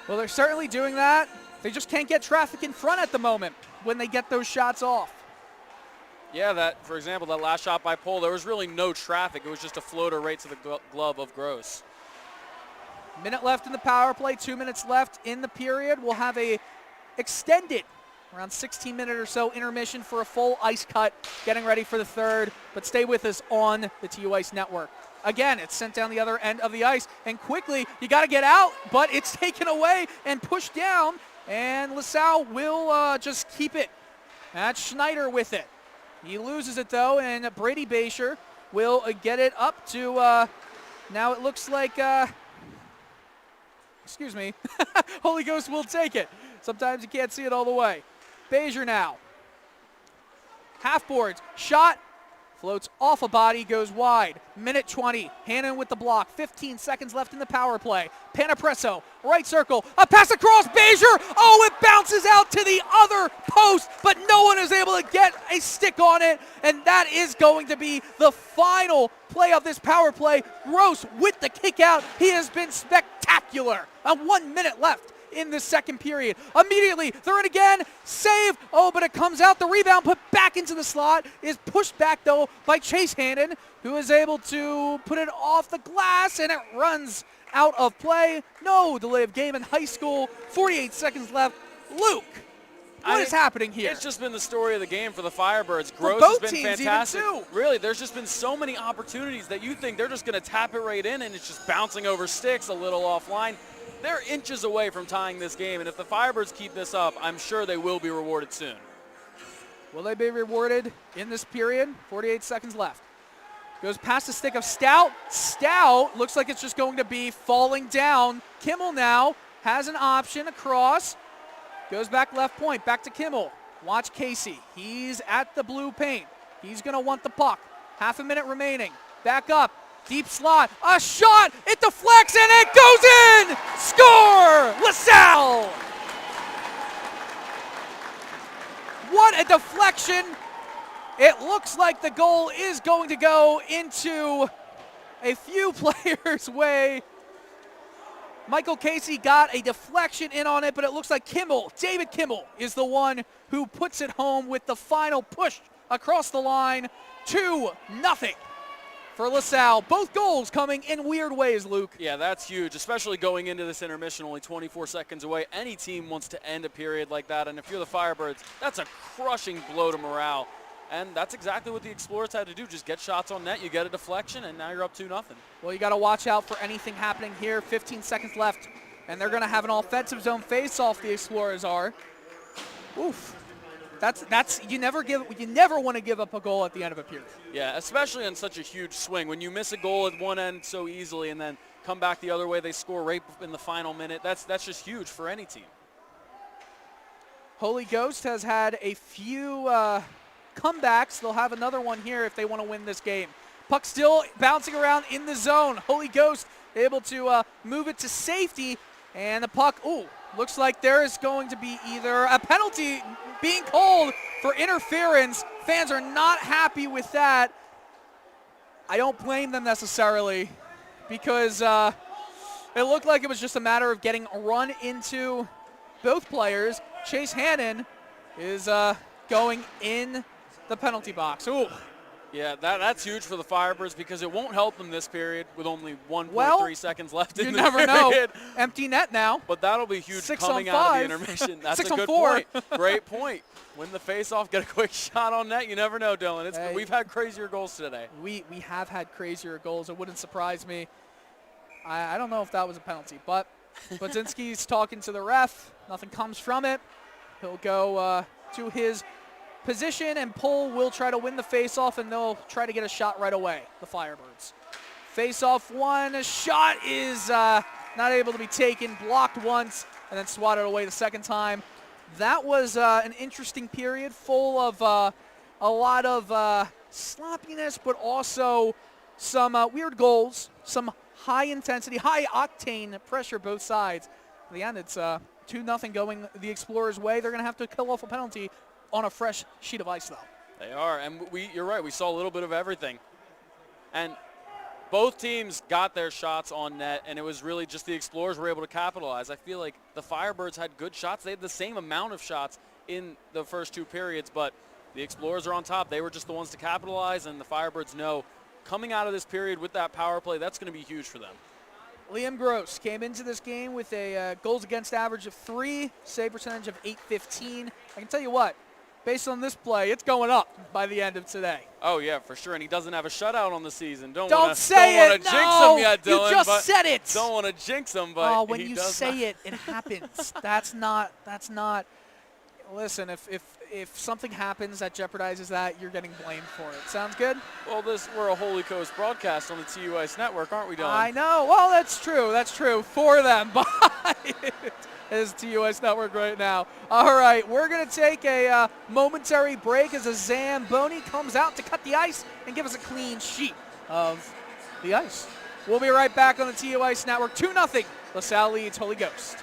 Well, they're certainly doing that. They just can't get traffic in front at the moment when they get those shots off. Yeah, for example, that last shot by Pohl, there was really no traffic. It was just a floater right to the glove of Gross. Minute left in the power play, 2 minutes left in the period. We'll have a extended, around 16-minute or so intermission for a full ice cut, getting ready for the third. But stay with us on the TUICE Network. Again, it's sent down the other end of the ice, and quickly, you got to get out, but it's taken away and pushed down, and LaSalle will just keep it. That's Schneider with it. He loses it, though, and Brady Bezier will get it up to, now it looks like, excuse me, Holy Ghost will take it. Sometimes you can't see it all the way. Bezier now. Half boards, shot, floats off a body, goes wide. Minute 20, Hannon with the block. 15 seconds left in the power play. Panapresso, right circle, a pass across, Bezier. Oh, it bounces out to the other post, but no one is able to get a stick on it, and that is going to be the final play of this power play. Gross with the kick out. He has been spectacular. 1 minute left in the second period. Immediately, they're in again. Save. Oh, but it comes out. The rebound put back into the slot is pushed back, though, by Chase Hannon, who is able to put it off the glass, and it runs out of play. No delay of game in high school. 48 seconds left. Luke, what is happening here? It's just been the story of the game for the Firebirds. Gross has been fantastic. Even too. Really, there's just been so many opportunities that you think they're just going to tap it right in, and it's just bouncing over sticks a little offline. They're inches away from tying this game, and if the Firebirds keep this up, I'm sure they will be rewarded soon. Will they be rewarded in this period? 48 seconds left. Goes past the stick of Stout. Stout looks like it's just going to be falling down. Kimmel now has an option across. Goes back left point, back to Kimmel. Watch Casey. He's at the blue paint. He's going to want the puck. Half a minute remaining. Back up. Deep slot, a shot, it deflects, and it goes in! Score! LaSalle! What a deflection. It looks like the goal is going to go into a few players' way. Michael Casey got a deflection in on it, but it looks like David Kimmel, is the one who puts it home with the final push across the line. 2-0 for LaSalle. Both goals coming in weird ways, Luke. Yeah, that's huge, especially going into this intermission only 24 seconds away. Any team wants to end a period like that, and if you're the Firebirds, that's a crushing blow to morale. And that's exactly what the Explorers had to do. Just get shots on net, you get a deflection, and now you're up 2-0. Well, you got to watch out for anything happening here. 15 seconds left, and they're going to have an offensive zone face-off, the Explorers are. Oof. That's you never want to give up a goal at the end of a period. Yeah, especially on such a huge swing. When you miss a goal at one end so easily and then come back the other way, they score right in the final minute. That's just huge for any team. Holy Ghost has had a few comebacks. They'll have another one here if they want to win this game. Puck still bouncing around in the zone. Holy Ghost able to move it to safety, and the puck, looks like there is going to be either a penalty being called for interference. Fans are not happy with that. I don't blame them necessarily, because it looked like it was just a matter of getting run into both players. Chase Hannon is going in the penalty box. Ooh. Yeah, that's huge for the Firebirds because it won't help them this period with only 1.3 seconds left in the period. You never know. Empty net now. But that'll be huge 6 coming on out 5. of the intermission. That's 6 a on good 4. point. Great point. Win the face-off, get a quick shot on net. You never know, Dylan. Hey, we've had crazier goals today. We have had crazier goals. It wouldn't surprise me. I don't know if that was a penalty, but Budzinski's talking to the ref. Nothing comes from it. He'll go to his position, and Pohl will try to win the face-off, and they'll try to get a shot right away, the Firebirds. Face-off one, a shot is not able to be taken, blocked once, and then swatted away the second time. That was an interesting period, full of a lot of sloppiness, but also some weird goals, some high-intensity, high-octane pressure both sides. In the end, it's 2-0 going the Explorers' way. They're going to have to kill off a penalty on a fresh sheet of ice, though. They are, and you're right. We saw a little bit of everything. And both teams got their shots on net, and it was really just the Explorers were able to capitalize. I feel like the Firebirds had good shots. They had the same amount of shots in the first two periods, but the Explorers are on top. They were just the ones to capitalize, and the Firebirds know coming out of this period with that power play, that's going to be huge for them. Liam Gross came into this game with a goals against average of 3, save percentage of .815. I can tell you what, based on this play, it's going up by the end of today. Oh, yeah, for sure. And he doesn't have a shutout on the season. Don't say it. Don't want to jinx him yet, Dylan. You just said it. Don't want to jinx him, but when you say it, it happens. That's not. Listen, if something happens that jeopardizes that, you're getting blamed for it. Sounds good? Well, we're a Holy Coast broadcast on the TUICE Network, aren't we, Dylan? I know. Well, that's true. That's true for them. But it is TUICE Network right now. All right, we're going to take a momentary break as a Zamboni comes out to cut the ice and give us a clean sheet of the ice. We'll be right back on the TUICE Network. 2-0. LaSalle leads Holy Ghost.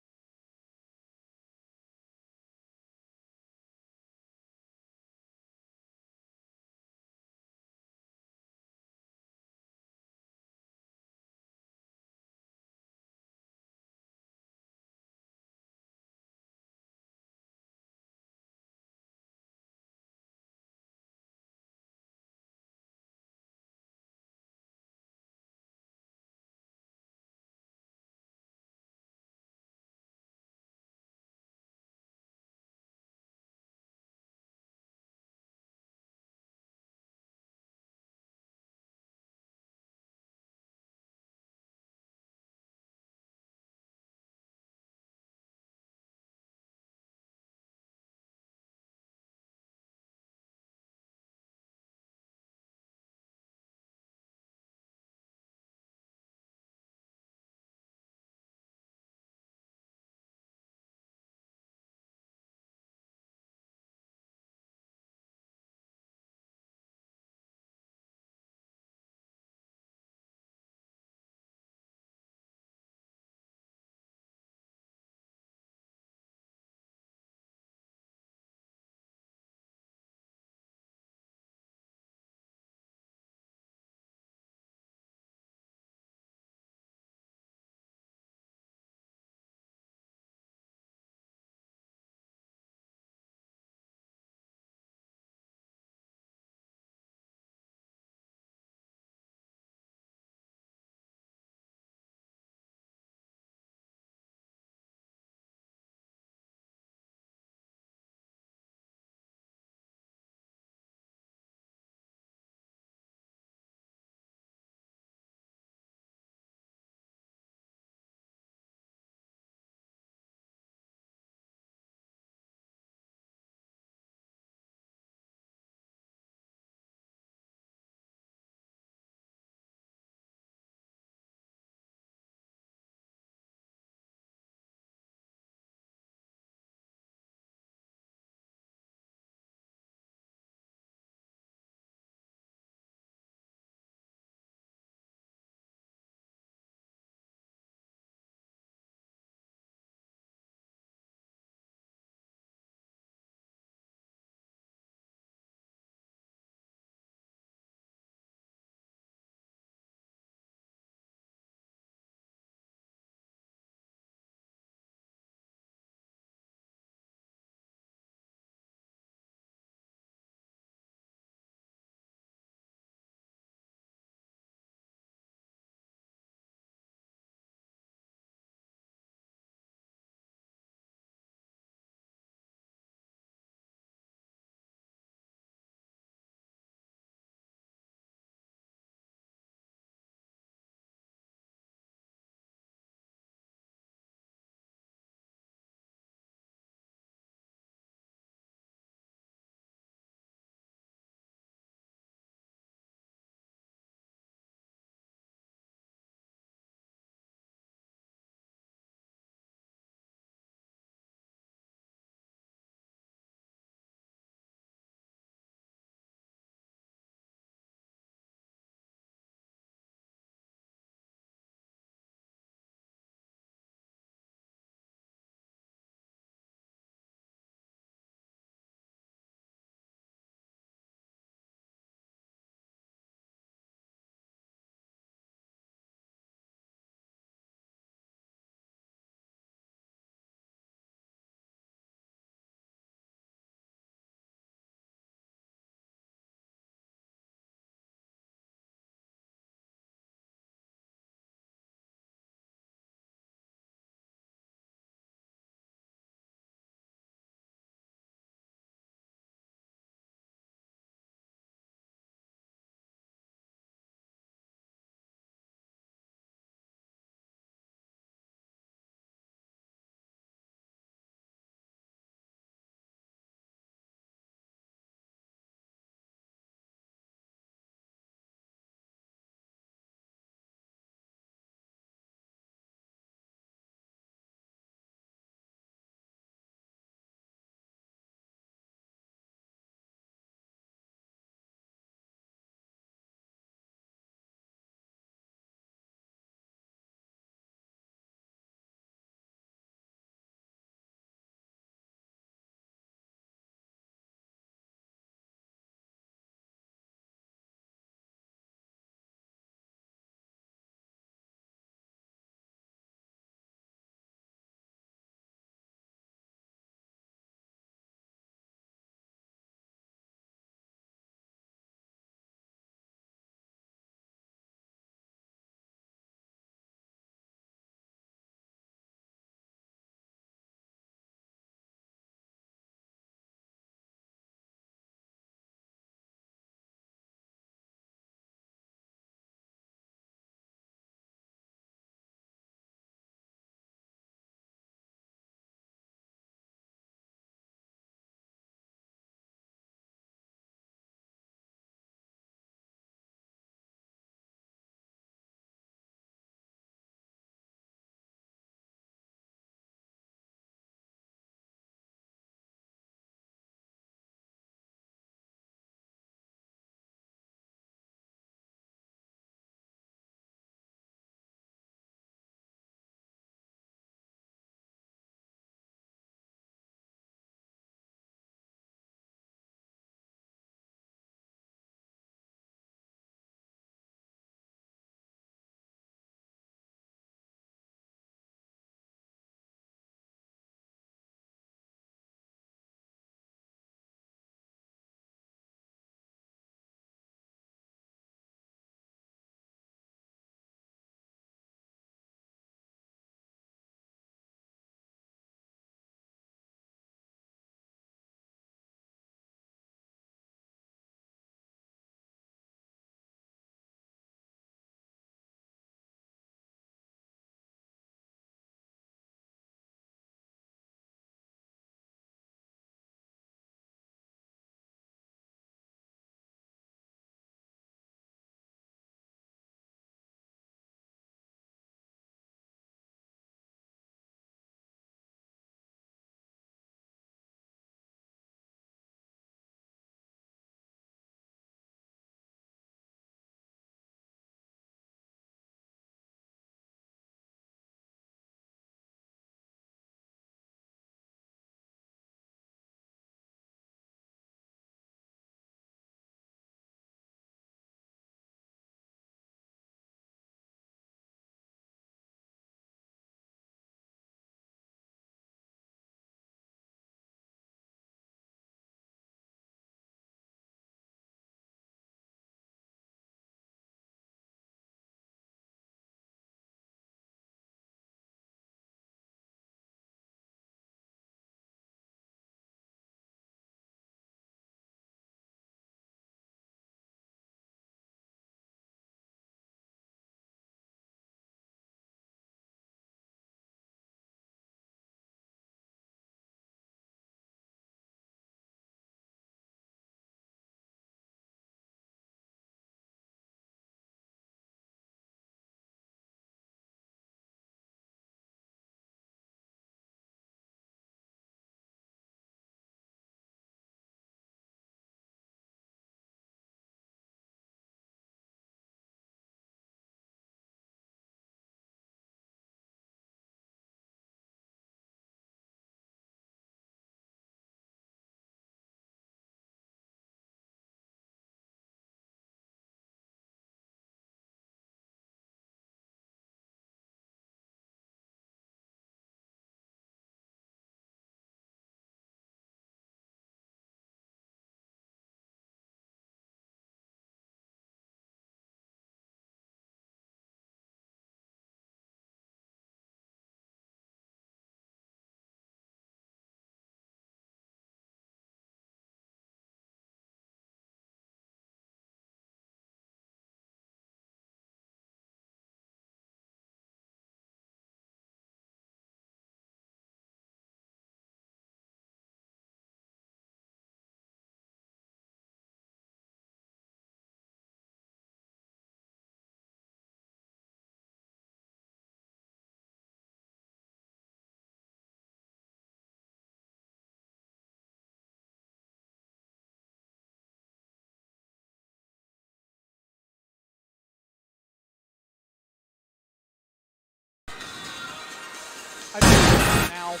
now.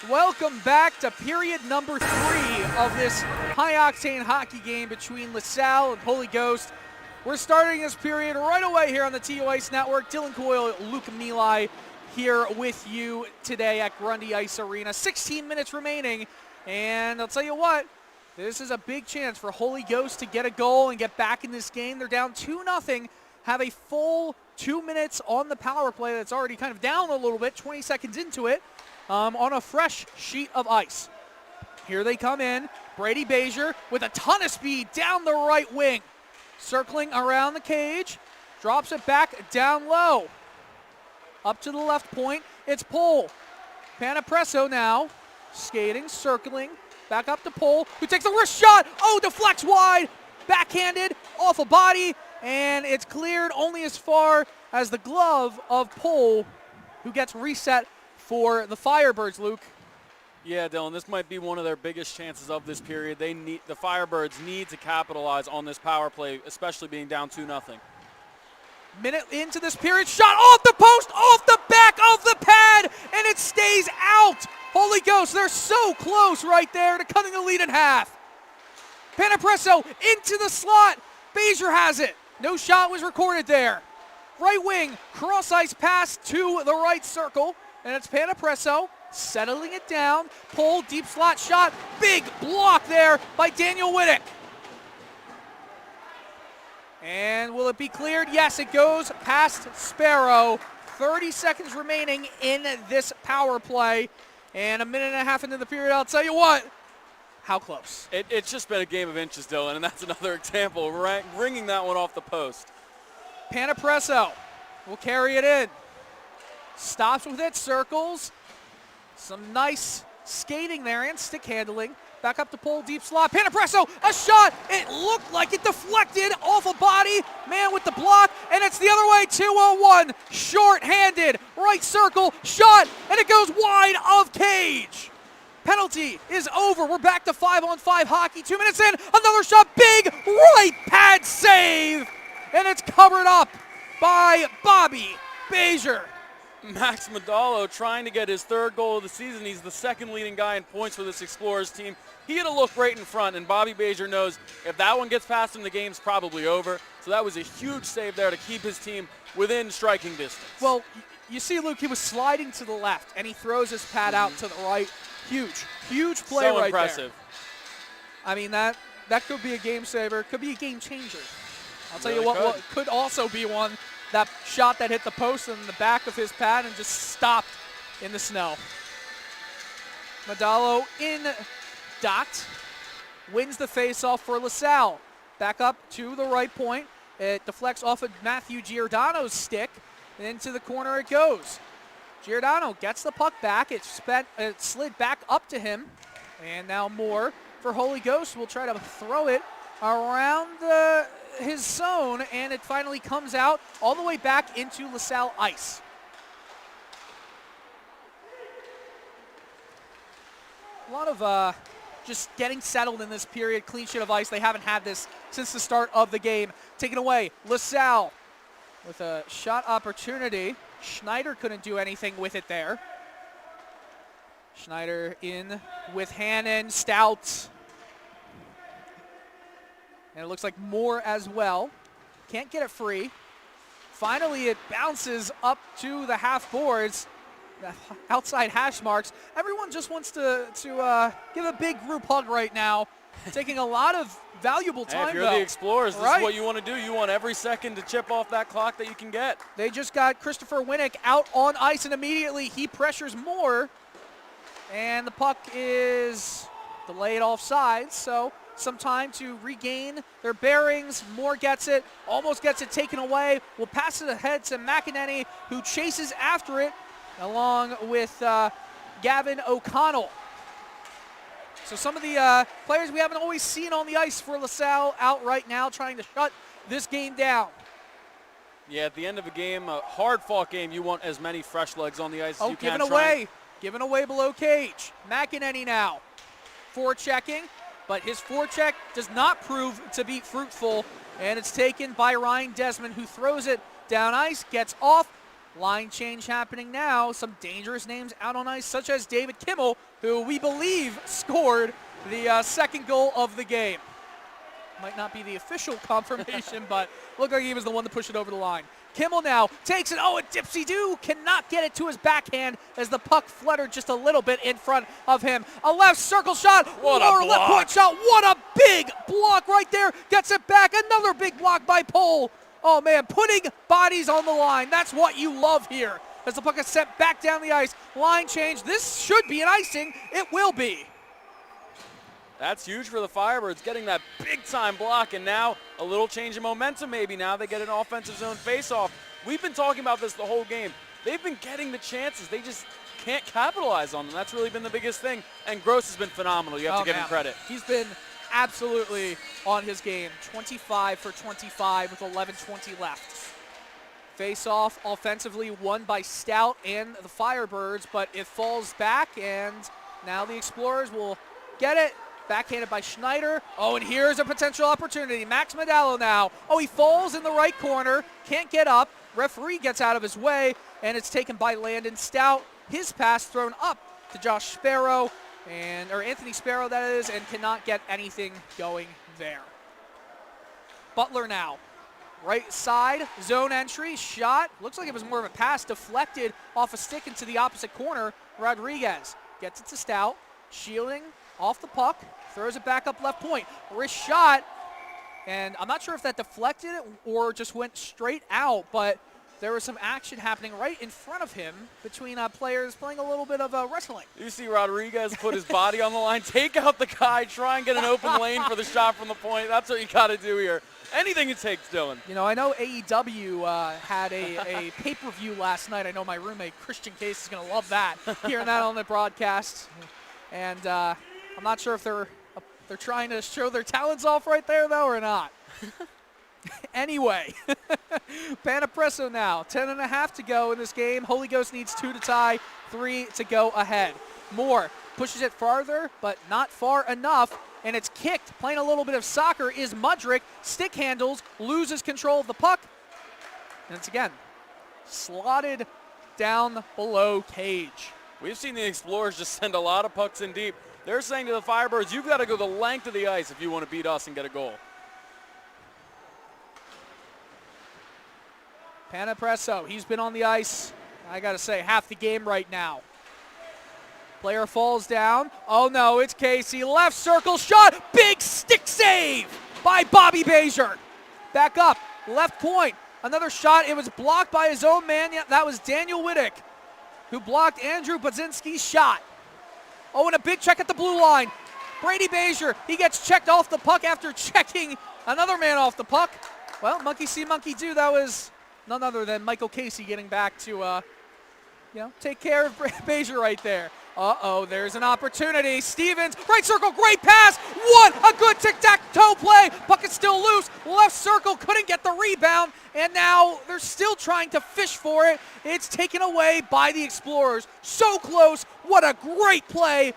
Welcome back to period number 3 of this high-octane hockey game between LaSalle and Holy Ghost. We're starting this period right away here on the TUICE Network. Dylan Coyle, Luke Milai here with you today at Grundy Ice Arena. 16 minutes remaining, and I'll tell you what, this is a big chance for Holy Ghost to get a goal and get back in this game. They're down 2-0, have a full 2 minutes on the power play that's already kind of down a little bit, 20 seconds into it. On a fresh sheet of ice. Here they come in. Brady Bezier with a ton of speed down the right wing. Circling around the cage. Drops it back down low. Up to the left point. It's Pohl. Panapresso now. Skating, circling. Back up to Pohl, who takes a wrist shot. Oh, deflects wide. Backhanded, off a body. And it's cleared only as far as the glove of Pohl, who gets reset for the Firebirds, Luke. Yeah, Dylan, this might be one of their biggest chances of this period. The Firebirds need to capitalize on this power play, especially being down 2-0. Minute into this period, shot off the post, off the back of the pad, and it stays out. Holy Ghost, they're so close right there to cutting the lead in half. Panapresso into the slot. Bezier has it. No shot was recorded there. Right wing, cross ice pass to the right circle. And it's Panapresso settling it down. Pohl, deep slot shot. Big block there by Daniel Wittick. And will it be cleared? Yes, it goes past Sparrow. 30 seconds remaining in this power play. And a minute and a half into the period, I'll tell you what, how close. It's just been a game of inches, Dylan, and that's another example, ringing that one off the post. Panapresso will carry it in. Stops with it, circles. Some nice skating there and stick handling. Back up to Pohl, deep slot. Panapresso, a shot. It looked like it deflected off a body. Man with the block, and it's the other way, 2-0-1. Short-handed, right circle, shot, and it goes wide of cage. Penalty is over. We're back to 5-on-5 hockey. 2 minutes in, another shot, big right pad save. And it's covered up by Bobby Bezier. Max Modalo trying to get his 3rd goal of the season. He's the 2nd leading guy in points for this Explorers team. He had a look right in front, and Bobby Bezier knows if that one gets past him, the game's probably over. So that was a huge save there to keep his team within striking distance. Well, you see, Luke, he was sliding to the left, and he throws his pad out to the right. Huge play so right impressive. There. I mean, that could be a game saver. Could be a game changer. I'll tell you Really what could also be one. That shot that hit the post in the back of his pad and just stopped in the snow. Modalo in dot. Wins the faceoff for LaSalle. Back up to the right point. It deflects off of Matthew Giordano's stick. And into the corner it goes. Giordano gets the puck back. It slid back up to him. And now Moore for Holy Ghost will try to throw it around his zone, and it finally comes out all the way back into LaSalle ice. A lot of just getting settled in this period, clean sheet of ice. They haven't had this since the start of the game. Taken away, LaSalle with a shot opportunity. Schneider couldn't do anything with it there. Schneider in with Hannon, Stout. And it looks like Moore as well. Can't get it free. Finally, it bounces up to the half boards. The outside hash marks. Everyone just wants to give a big group hug right now. Taking a lot of valuable time, if you're the Explorers, this is what you want to do. You want every second to chip off that clock that you can get. They just got Christopher Winnick out on ice, and immediately he pressures Moore. And the puck is delayed offside, so some time to regain their bearings. Moore gets it, almost gets it taken away. Will pass it ahead to McEnany, who chases after it, along with Gavin O'Connell. So some of the players we haven't always seen on the ice for LaSalle out right now, trying to shut this game down. Yeah, at the end of a game, a hard-fought game, you want as many fresh legs on the ice as you can. Given away below cage. McEnany now. forechecking, but his forecheck does not prove to be fruitful, and it's taken by Ryan Desmond, who throws it down ice, gets off. Line change happening now. Some dangerous names out on ice, such as David Kimmel, who we believe scored the second goal of the game. Might not be the official confirmation, but looked like he was the one to push it over the line. Kimmel now takes it. Oh, and Dipsy-Doo cannot get it to his backhand as the puck fluttered just a little bit in front of him. A left circle shot. What a lower left block. point shot. What a big block right there. Gets it back. Another big block by Pole. Oh, man, putting bodies on the line. That's what you love here. As the puck is sent back down the ice. Line change. This should be an icing. It will be. That's huge for the Firebirds, getting that big-time block, and now a little change in momentum maybe. Now they get an offensive zone face-off. We've been talking about this the whole game. They've been getting the chances. They just can't capitalize on them. That's really been the biggest thing, and Gross has been phenomenal. You have to give him credit. He's been absolutely on his game. 25 for 25 with 11:20 left. Face-off offensively won by Stout and the Firebirds, but it falls back, and now the Explorers will get it. Backhanded by Schneider. Oh, and here's a potential opportunity. Max Medallo now. Oh, he falls in the right corner. Can't get up. Referee gets out of his way, and it's taken by Landon Stout. His pass thrown up to Josh Sparrow, or Anthony Sparrow, that is, and cannot get anything going there. Butler now. Right side, zone entry, shot. Looks like it was more of a pass, deflected off a stick into the opposite corner. Rodriguez gets it to Stout, shielding off the puck, throws it back up left point. Wrist shot, and I'm not sure if that deflected it or just went straight out, but there was some action happening right in front of him between players playing a little bit of wrestling. You see Rodriguez put his body on the line, take out the guy, try and get an open lane for the shot from the point. That's what you got to do here. Anything it takes, Dylan. You know, I know AEW had a pay-per-view last night. I know my roommate Christian Case is going to love that, hearing that on the broadcast. And I'm not sure if they're trying to show their talents off right there, though, or not. Anyway, Panapresso now. 10.5 to go in this game. Holy Ghost needs 2 to tie, 3 to go ahead. Moore pushes it farther, but not far enough, and it's kicked. Playing a little bit of soccer is Mudrick. Stick handles, loses control of the puck, and it's again slotted down below cage. We've seen the Explorers just send a lot of pucks in deep. They're saying to the Firebirds, you've got to go the length of the ice if you want to beat us and get a goal. Panapresso, he's been on the ice, I got to say, half the game right now. Player falls down. Oh, no, it's Casey. Left circle shot. Big stick save by Bobby Bazier. Back up. Left point. Another shot. It was blocked by his own man. Yeah, that was Daniel Wittick, who blocked Andrew Budzinski's shot. Oh, and a big check at the blue line. Brady Bazier, he gets checked off the puck after checking another man off the puck. Well, monkey see, monkey do. That was none other than Michael Casey getting back to, take care of Bazier right there. Uh-oh, there's an opportunity. Stevens, right circle, great pass. A good tic-tac-toe play. Puck is still loose. Left circle, couldn't get the rebound. And now they're still trying to fish for it. It's taken away by the Explorers. So close. What a great play.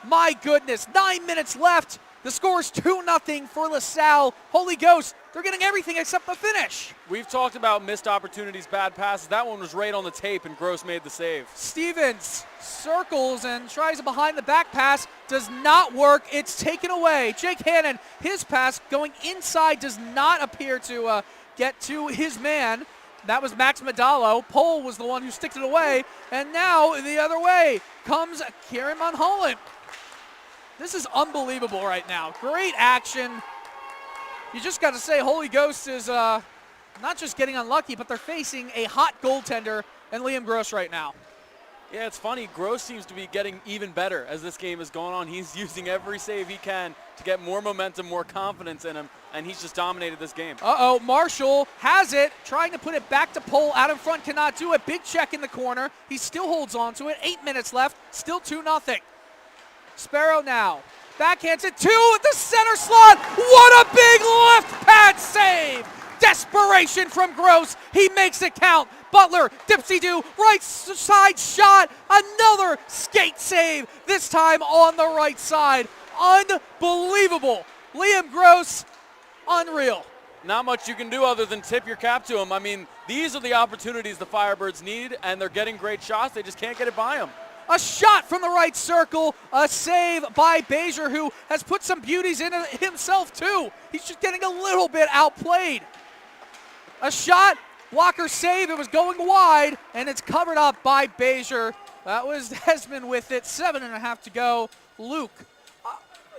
My goodness, 9 minutes left. The score's 2-0 for LaSalle. Holy Ghost, they're getting everything except the finish. We've talked about missed opportunities, bad passes. That one was right on the tape, and Gross made the save. Stevens circles and tries a behind-the-back pass. Does not work. It's taken away. Jake Hannon, his pass going inside does not appear to get to his man. That was Max Medallo. Pole was the one who sticked it away. And now the other way comes Kieran Monholland. This is unbelievable right now. Great action. You just got to say Holy Ghost is not just getting unlucky, but they're facing a hot goaltender in Liam Gross right now. Yeah, it's funny. Gross seems to be getting even better as this game is going on. He's using every save he can to get more momentum, more confidence in him, and he's just dominated this game. Uh-oh, Marshall has it, trying to put it back to Pole. Out in front, cannot do it. Big check in the corner. He still holds on to it. 8 minutes left, still 2-0. Sparrow now. Backhands it, 2 at the center slot. What a big left pad save. Desperation from Gross. He makes it count. Butler, Dipsy-Doo, right side shot. Another skate save, this time on the right side. Unbelievable. Liam Gross, unreal. Not much you can do other than tip your cap to him. I mean, these are the opportunities the Firebirds need, and they're getting great shots. They just can't get it by them. A shot from the right circle, a save by Bezier, who has put some beauties in it himself too. He's just getting a little bit outplayed. A shot, blocker save, it was going wide, and it's covered up by Bezier. That was Desmond with it, 7.5 to go. Luke,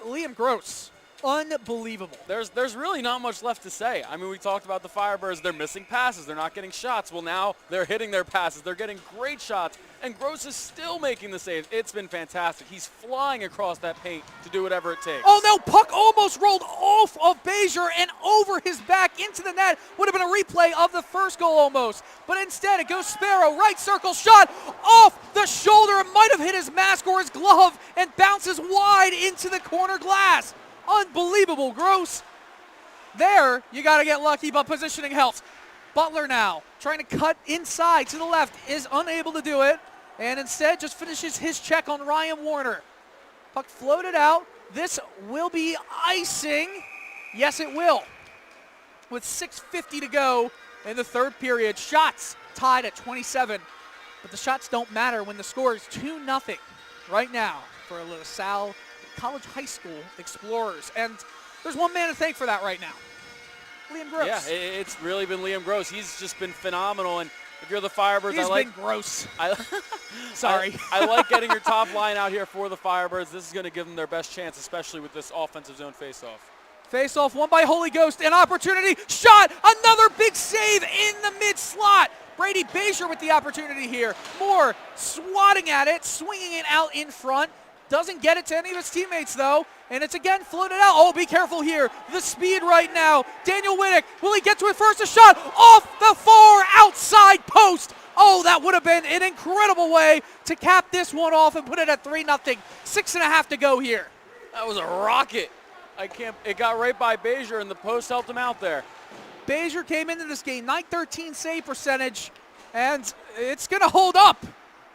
Liam Gross. Unbelievable. There's really not much left to say. I mean, we talked about the Firebirds. They're missing passes. They're not getting shots. Well, now they're hitting their passes. They're getting great shots, and Gross is still making the saves. It's been fantastic. He's flying across that paint to do whatever it takes. Oh, no, puck almost rolled off of Bezier and over his back into the net. Would have been a replay of the first goal almost, but instead it goes Sparrow, right circle shot, off the shoulder. It might have hit his mask or his glove and bounces wide into the corner glass. Unbelievable, Gross. There, you got to get lucky, but positioning helps. Butler now, trying to cut inside to the left, is unable to do it, and instead just finishes his check on Ryan Warner. Puck floated out. This will be icing. Yes, it will. With 6:50 to go in the third period. Shots tied at 27, but the shots don't matter when the score is 2-0 right now for Salle College High School Explorers. And there's one man to thank for that right now. Liam Gross. Yeah, it's really been Liam Gross. He's just been phenomenal. And if you're the Firebirds, He's been gross. Sorry. I like getting your top line out here for the Firebirds. This is going to give them their best chance, especially with this offensive zone faceoff. Face-off won by Holy Ghost. An opportunity. Shot. Another big save in the mid-slot. Brady Bezier with the opportunity here. Moore swatting at it, swinging it out in front. Doesn't get it to any of his teammates, though. And it's again floated out. Oh, be careful here. The speed right now. Daniel Winnick, will he get to it first? A shot off the far outside post. Oh, that would have been an incredible way to cap this one off and put it at 3-0. 6.5 to go here. That was a rocket. It got right by Bezier, and the post helped him out there. Bezier came into this game, .913 save percentage, and it's going to hold up.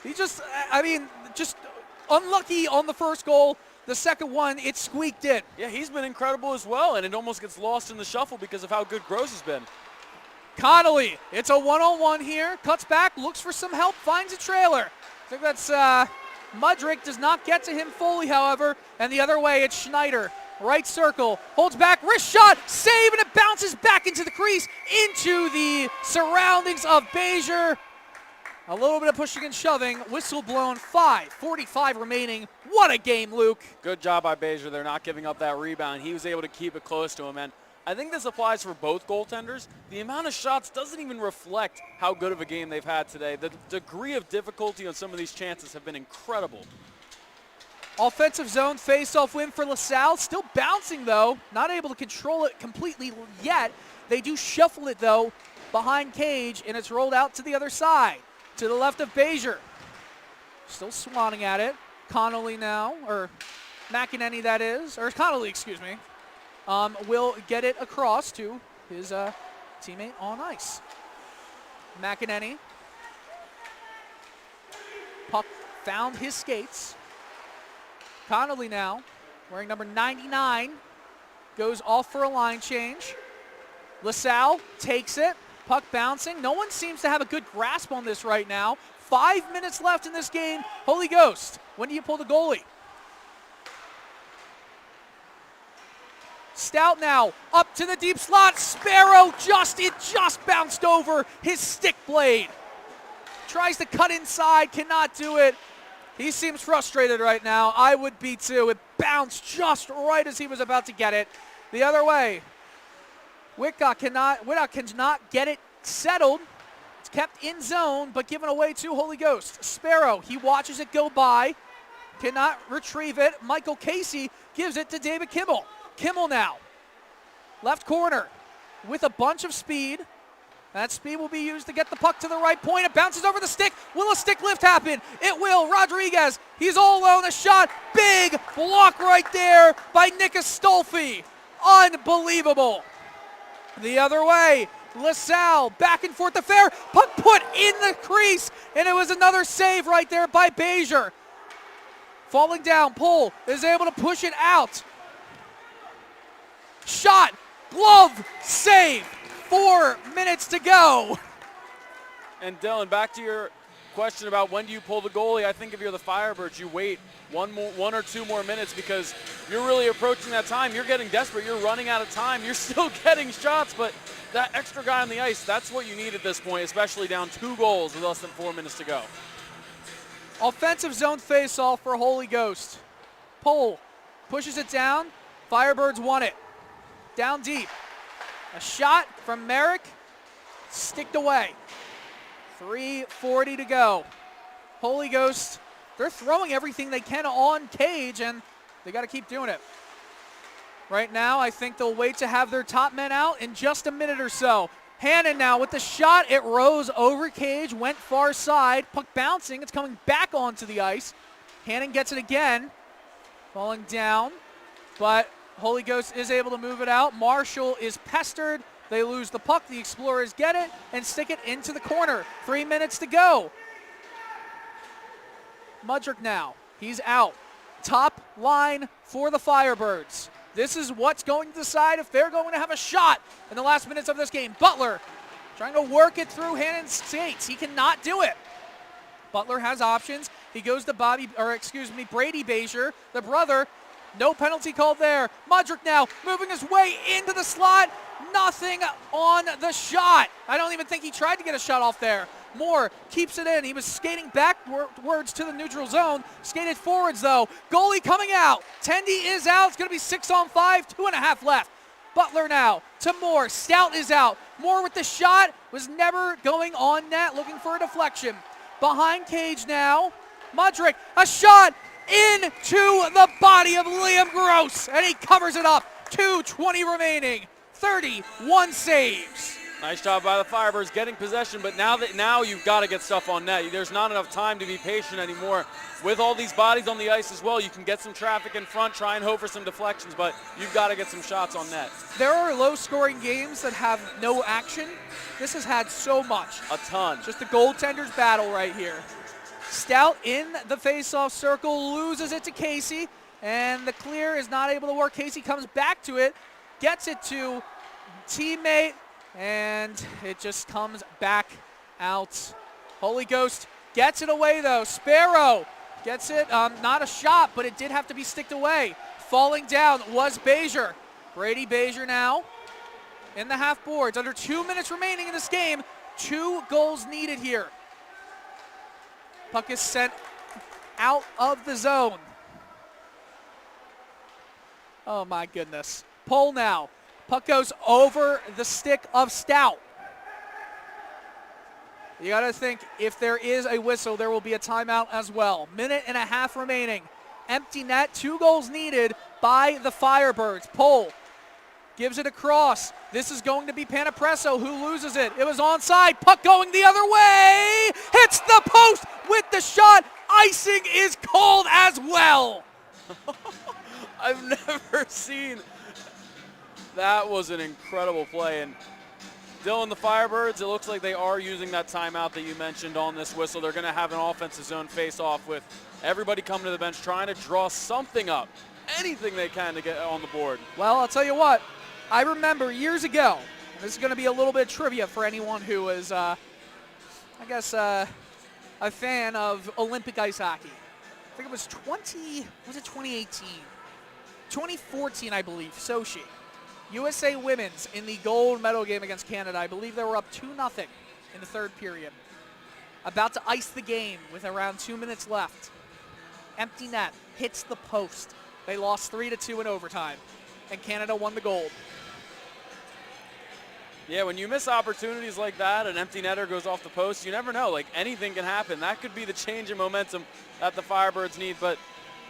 He just unlucky on the first goal. The second one, it squeaked in. Yeah, he's been incredible as well, and it almost gets lost in the shuffle because of how good Gross has been. Connolly, it's a one-on-one here. Cuts back, looks for some help, finds a trailer. I think that's Mudrick, does not get to him fully, however. And the other way, it's Schneider. Right circle, holds back, wrist shot, save, and it bounces back into the crease, into the surroundings of Bezier. A little bit of pushing and shoving. Whistle blown. 5:45 remaining. What a game, Luke. Good job by Bezier. They're not giving up that rebound. He was able to keep it close to him. And I think this applies for both goaltenders. The amount of shots doesn't even reflect how good of a game they've had today. The degree of difficulty on some of these chances have been incredible. Offensive zone face-off win for LaSalle. Still bouncing, though. Not able to control it completely yet. They do shuffle it, though, behind Cage, and it's rolled out to the other side. To the left of Bezier. Still swatting at it. Connolly now, or McEnany that is, or Connolly, excuse me, will get it across to his teammate on ice. McEnany. Puck found his skates. Connolly now, wearing number 99, goes off for a line change. LaSalle takes it. Puck bouncing. No one seems to have a good grasp on this right now. 5 minutes left in this game. Holy Ghost, when do you pull the goalie? Stout now, up to the deep slot. Sparrow, it just bounced over his stick blade. Tries to cut inside, cannot do it. He seems frustrated right now. I would be too. It bounced just right as he was about to get it. The other way. Whitcock cannot get it settled. It's kept in zone, but given away to Holy Ghost. Sparrow, he watches it go by. Cannot retrieve it. Michael Casey gives it to David Kimmel. Kimmel now. Left corner with a bunch of speed. That speed will be used to get the puck to the right point. It bounces over the stick. Will a stick lift happen? It will. Rodriguez, he's all alone. A shot. Big block right there by Nick Astolfi. Unbelievable. The other way, LaSalle, back and forth affair, puck put in the crease, and it was another save right there by Bezier. falling down. Pole is able to push it out. Shot, glove, save. 4 minutes to go. And Dylan, back to your question about when do you pull the goalie, I think if you're the Firebirds, you wait one or two more minutes because you're really approaching that time. You're getting desperate. You're running out of time. You're still getting shots, but that extra guy on the ice, that's what you need at this point, especially down 2 goals with less than 4 minutes to go. Offensive zone face-off for Holy Ghost. Pole pushes it down. Firebirds won it. Down deep. A shot from Merrick. Sticked away. 3:40 to go. Holy Ghost, they're throwing everything they can on Cage, and they got to keep doing it. Right now, I think they'll wait to have their top men out in just a minute or so. Hannon now with the shot. It rose over Cage, went far side. Puck bouncing. It's coming back onto the ice. Hannon gets it again. Falling down, but Holy Ghost is able to move it out. Marshall is pestered. They lose the puck. The Explorers get it and stick it into the corner. 3 minutes to go. Mudrick now. He's out. Top line for the Firebirds. This is what's going to decide if they're going to have a shot in the last minutes of this game. Butler trying to work it through Hannon's skates. He cannot do it. Butler has options. He goes to Brady Bezier, the brother. No penalty called there. Mudrick now moving his way into the slot. Nothing on the shot. I don't even think he tried to get a shot off there. Moore keeps it in. He was skating backwards to the neutral zone. Skated forwards, though. Goalie coming out. Tendy is out. It's going to be 6-on-5, 2.5 left. Butler now to Moore. Stout is out. Moore with the shot. Was never going on net. Looking for a deflection. Behind Cage now. Mudrick. A shot into the body of Liam Gross. And he covers it up. 2:20 remaining. 31 saves. Nice job by the Firebirds getting possession, but now you've got to get stuff on net. There's not enough time to be patient anymore. With all these bodies on the ice as well, you can get some traffic in front, try and hope for some deflections, but you've got to get some shots on net. There are low-scoring games that have no action. This has had so much. A ton. Just the goaltender's battle right here. Stout in the face-off circle, loses it to Casey, and the clear is not able to work. Casey comes back to it, gets it to teammate, and it just comes back out. Holy Ghost gets it away, though. Sparrow gets it. Not a shot, but it did have to be sticked away. Falling down was Bezier. Brady Bezier now in the half boards. Under 2 minutes remaining in this game. 2 goals needed here. Puck is sent out of the zone. Oh, my goodness. Pole now. Puck goes over the stick of Stout. You got to think if there is a whistle, there will be a timeout as well. 1.5 minutes remaining. Empty net, 2 goals needed by the Firebirds. Pole gives it across. This is going to be Panapresso who loses it. It was onside. Puck going the other way. Hits the post with the shot. Icing is called as well. I've never seen. That was an incredible play. And Dylan, the Firebirds, it looks like they are using that timeout that you mentioned on this whistle. They're going to have an offensive zone face-off with everybody coming to the bench trying to draw something up, anything they can to get on the board. Well, I'll tell you what. I remember years ago, and this is going to be a little bit of trivia for anyone who is, a fan of Olympic ice hockey. I think it was 2018? 2014, I believe, Sochi. USA Women's in the gold medal game against Canada. I believe they were up 2-0 in the third period. About to ice the game with around 2 minutes left. Empty net, hits the post. They lost 3-2 in overtime, and Canada won the gold. Yeah, when you miss opportunities like that, an empty netter goes off the post, you never know. Like, anything can happen. That could be the change in momentum that the Firebirds need, but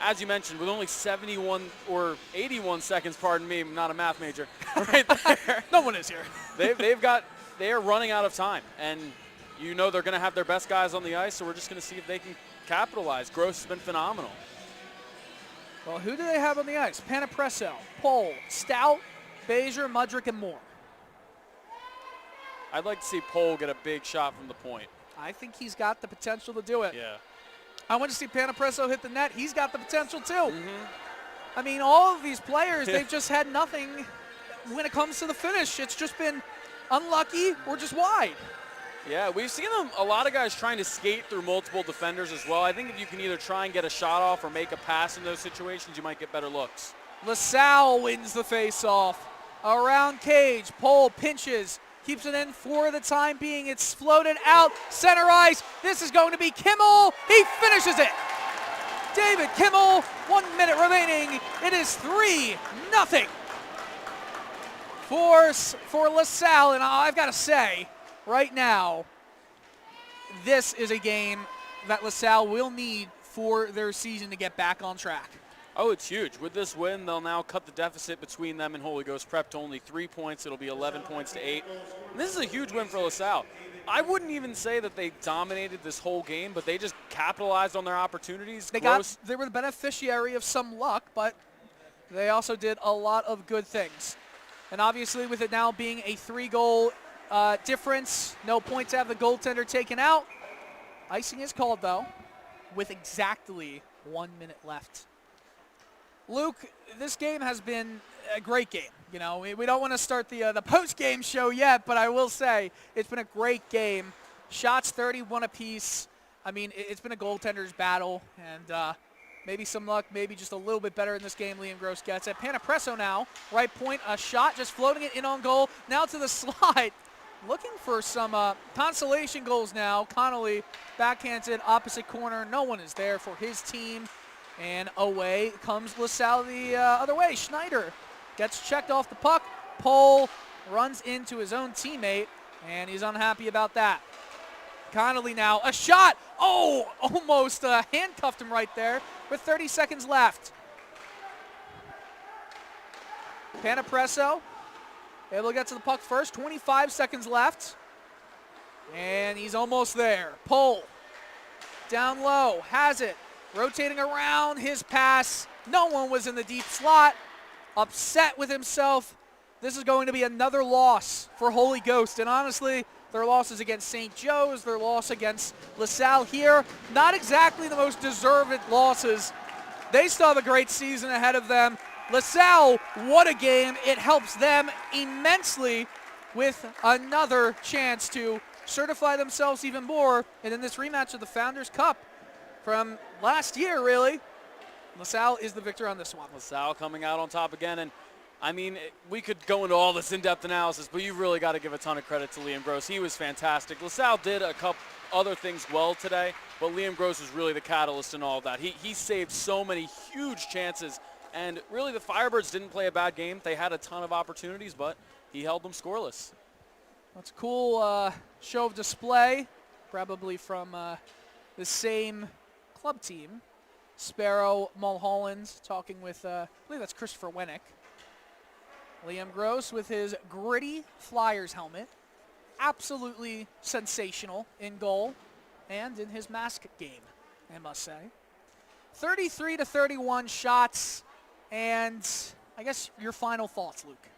as you mentioned, with only 71 or 81 seconds, pardon me, I'm not a math major, right there. No one is here. They are running out of time, and you know they're going to have their best guys on the ice, so we're just going to see if they can capitalize. Gross has been phenomenal. Well, who do they have on the ice? Panapresso, Pole, Stout, Bezier, Mudrick, and Moore. I'd like to see Pole get a big shot from the point. I think he's got the potential to do it. Yeah. I want to see Panapresso hit the net. He's got the potential too. I mean, all of these players, they've just had nothing when it comes to the finish. It's just been unlucky or just wide. Yeah, we've seen a lot of guys trying to skate through multiple defenders as well. I think if you can either try and get a shot off or make a pass in those situations, you might get better looks. LaSalle wins the face-off. Around cage, Pole pinches, keeps it in for the time being. It's floated out, center ice. This is going to be Kimmel. He finishes it. David Kimmel, 1 minute remaining. It is 3-0 for LaSalle. And I've got to say, right now, this is a game that LaSalle will need for their season to get back on track. Oh, it's huge. With this win, they'll now cut the deficit between them and Holy Ghost Prep to only 3 points. It'll be 11 points to 8. And this is a huge win for LaSalle. I wouldn't even say that they dominated this whole game, but they just capitalized on their opportunities. They were the beneficiary of some luck, but they also did a lot of good things. And obviously, with it now being a 3-goal difference, no point to have the goaltender taken out. Icing is called, though, with exactly 1 minute left. Luke, this game has been a great game. You know, we don't want to start the post-game show yet, but I will say it's been a great game. Shots 31 apiece. I mean, it's been a goaltender's battle, and maybe some luck, maybe just a little bit better in this game. Liam Gross gets it. Panapresso now, right point, a shot, just floating it in on goal. Now to the slide. Looking for some consolation goals now. Connolly backhanded opposite corner. No one is there for his team. And away comes LaSalle the other way. Schneider gets checked off the puck. Pole runs into his own teammate, and he's unhappy about that. Connolly now, a shot. Oh, almost handcuffed him right there with 30 seconds left. Panapresso able to get to the puck first. 25 seconds left. And he's almost there. Pole down low, has it. Rotating around his pass. No one was in the deep slot. Upset with himself. This is going to be another loss for Holy Ghost. And honestly, their losses against St. Joe's, their loss against LaSalle here, not exactly the most deserved losses. They still have a great season ahead of them. LaSalle, what a game. It helps them immensely with another chance to certify themselves even more. And in this rematch of the Founders Cup from last year, really, LaSalle is the victor on this one. LaSalle coming out on top again. And, I mean, we could go into all this in-depth analysis, but you've really got to give a ton of credit to Liam Gross. He was fantastic. LaSalle did a couple other things well today, but Liam Gross was really the catalyst in all of that. He saved so many huge chances. And really, the Firebirds didn't play a bad game. They had a ton of opportunities, but he held them scoreless. That's a cool show of display, probably from the same club team. Sparrow Mulholland talking with, I believe that's Christopher Wennick. Liam Gross with his gritty Flyers helmet. Absolutely sensational in goal and in his mask game, I must say. 33-31 shots. And I guess your final thoughts, Luke.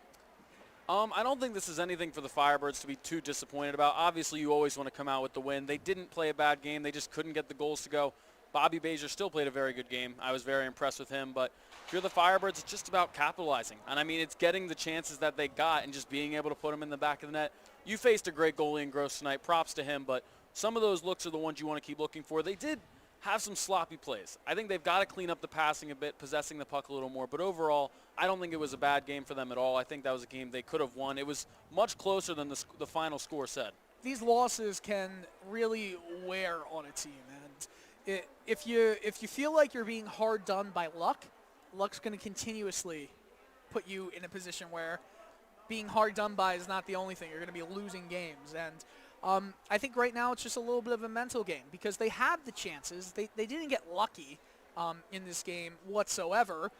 I don't think this is anything for the Firebirds to be too disappointed about. Obviously, you always want to come out with the win. They didn't play a bad game. They just couldn't get the goals to go. Bobby Bajer still played a very good game. I was very impressed with him. But if you're the Firebirds, it's just about capitalizing. And, I mean, it's getting the chances that they got and just being able to put them in the back of the net. You faced a great goalie in Gross tonight. Props to him. But some of those looks are the ones you want to keep looking for. They did have some sloppy plays. I think they've got to clean up the passing a bit, possessing the puck a little more. But overall, I don't think it was a bad game for them at all. I think that was a game they could have won. It was much closer than the final score said. These losses can really wear on a team. And if you feel like you're being hard done by luck's going to continuously put you in a position where being hard done by is not the only thing. You're going to be losing games. And I think right now it's just a little bit of a mental game because they had the chances. They didn't get lucky in this game whatsoever.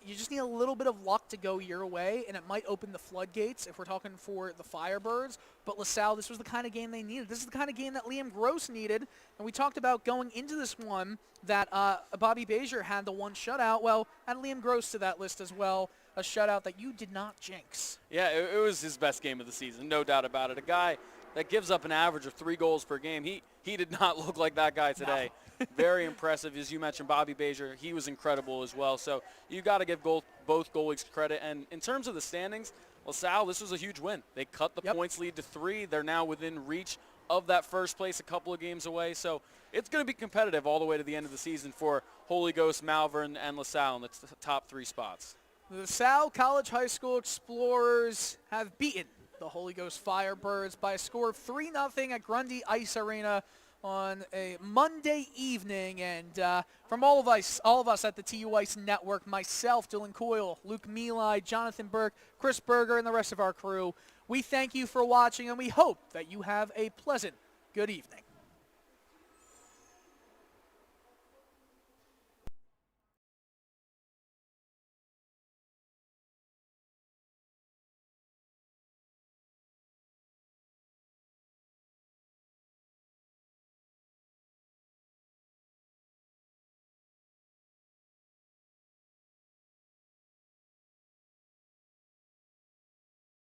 You just need a little bit of luck to go your way, and it might open the floodgates if we're talking for the Firebirds. But LaSalle, this was the kind of game they needed. This is the kind of game that Liam Gross needed. And we talked about going into this one that Bobby Bajer had the one shutout. Well, add Liam Gross to that list as well, a shutout that you did not jinx. Yeah, it was his best game of the season, no doubt about it. A guy that gives up an average of 3 goals per game. He did not look like that guy today. No. Very impressive. As you mentioned, Bobby Bezier, he was incredible as well. So you got to give both goalies credit. And in terms of the standings, LaSalle, this was a huge win. They cut the points lead to 3. They're now within reach of that first place, a couple of games away. So it's going to be competitive all the way to the end of the season for Holy Ghost, Malvern, and LaSalle in the top 3 spots. The LaSalle College High School Explorers have beaten the Holy Ghost Firebirds by a score of 3-0 at Grundy Ice Arena on a Monday evening. And from all of us at the TUICE Network, myself, Dylan Coyle, Luke Mealy, Jonathan Burke, Chris Berger, and the rest of our crew, we thank you for watching, and we hope that you have a pleasant good evening.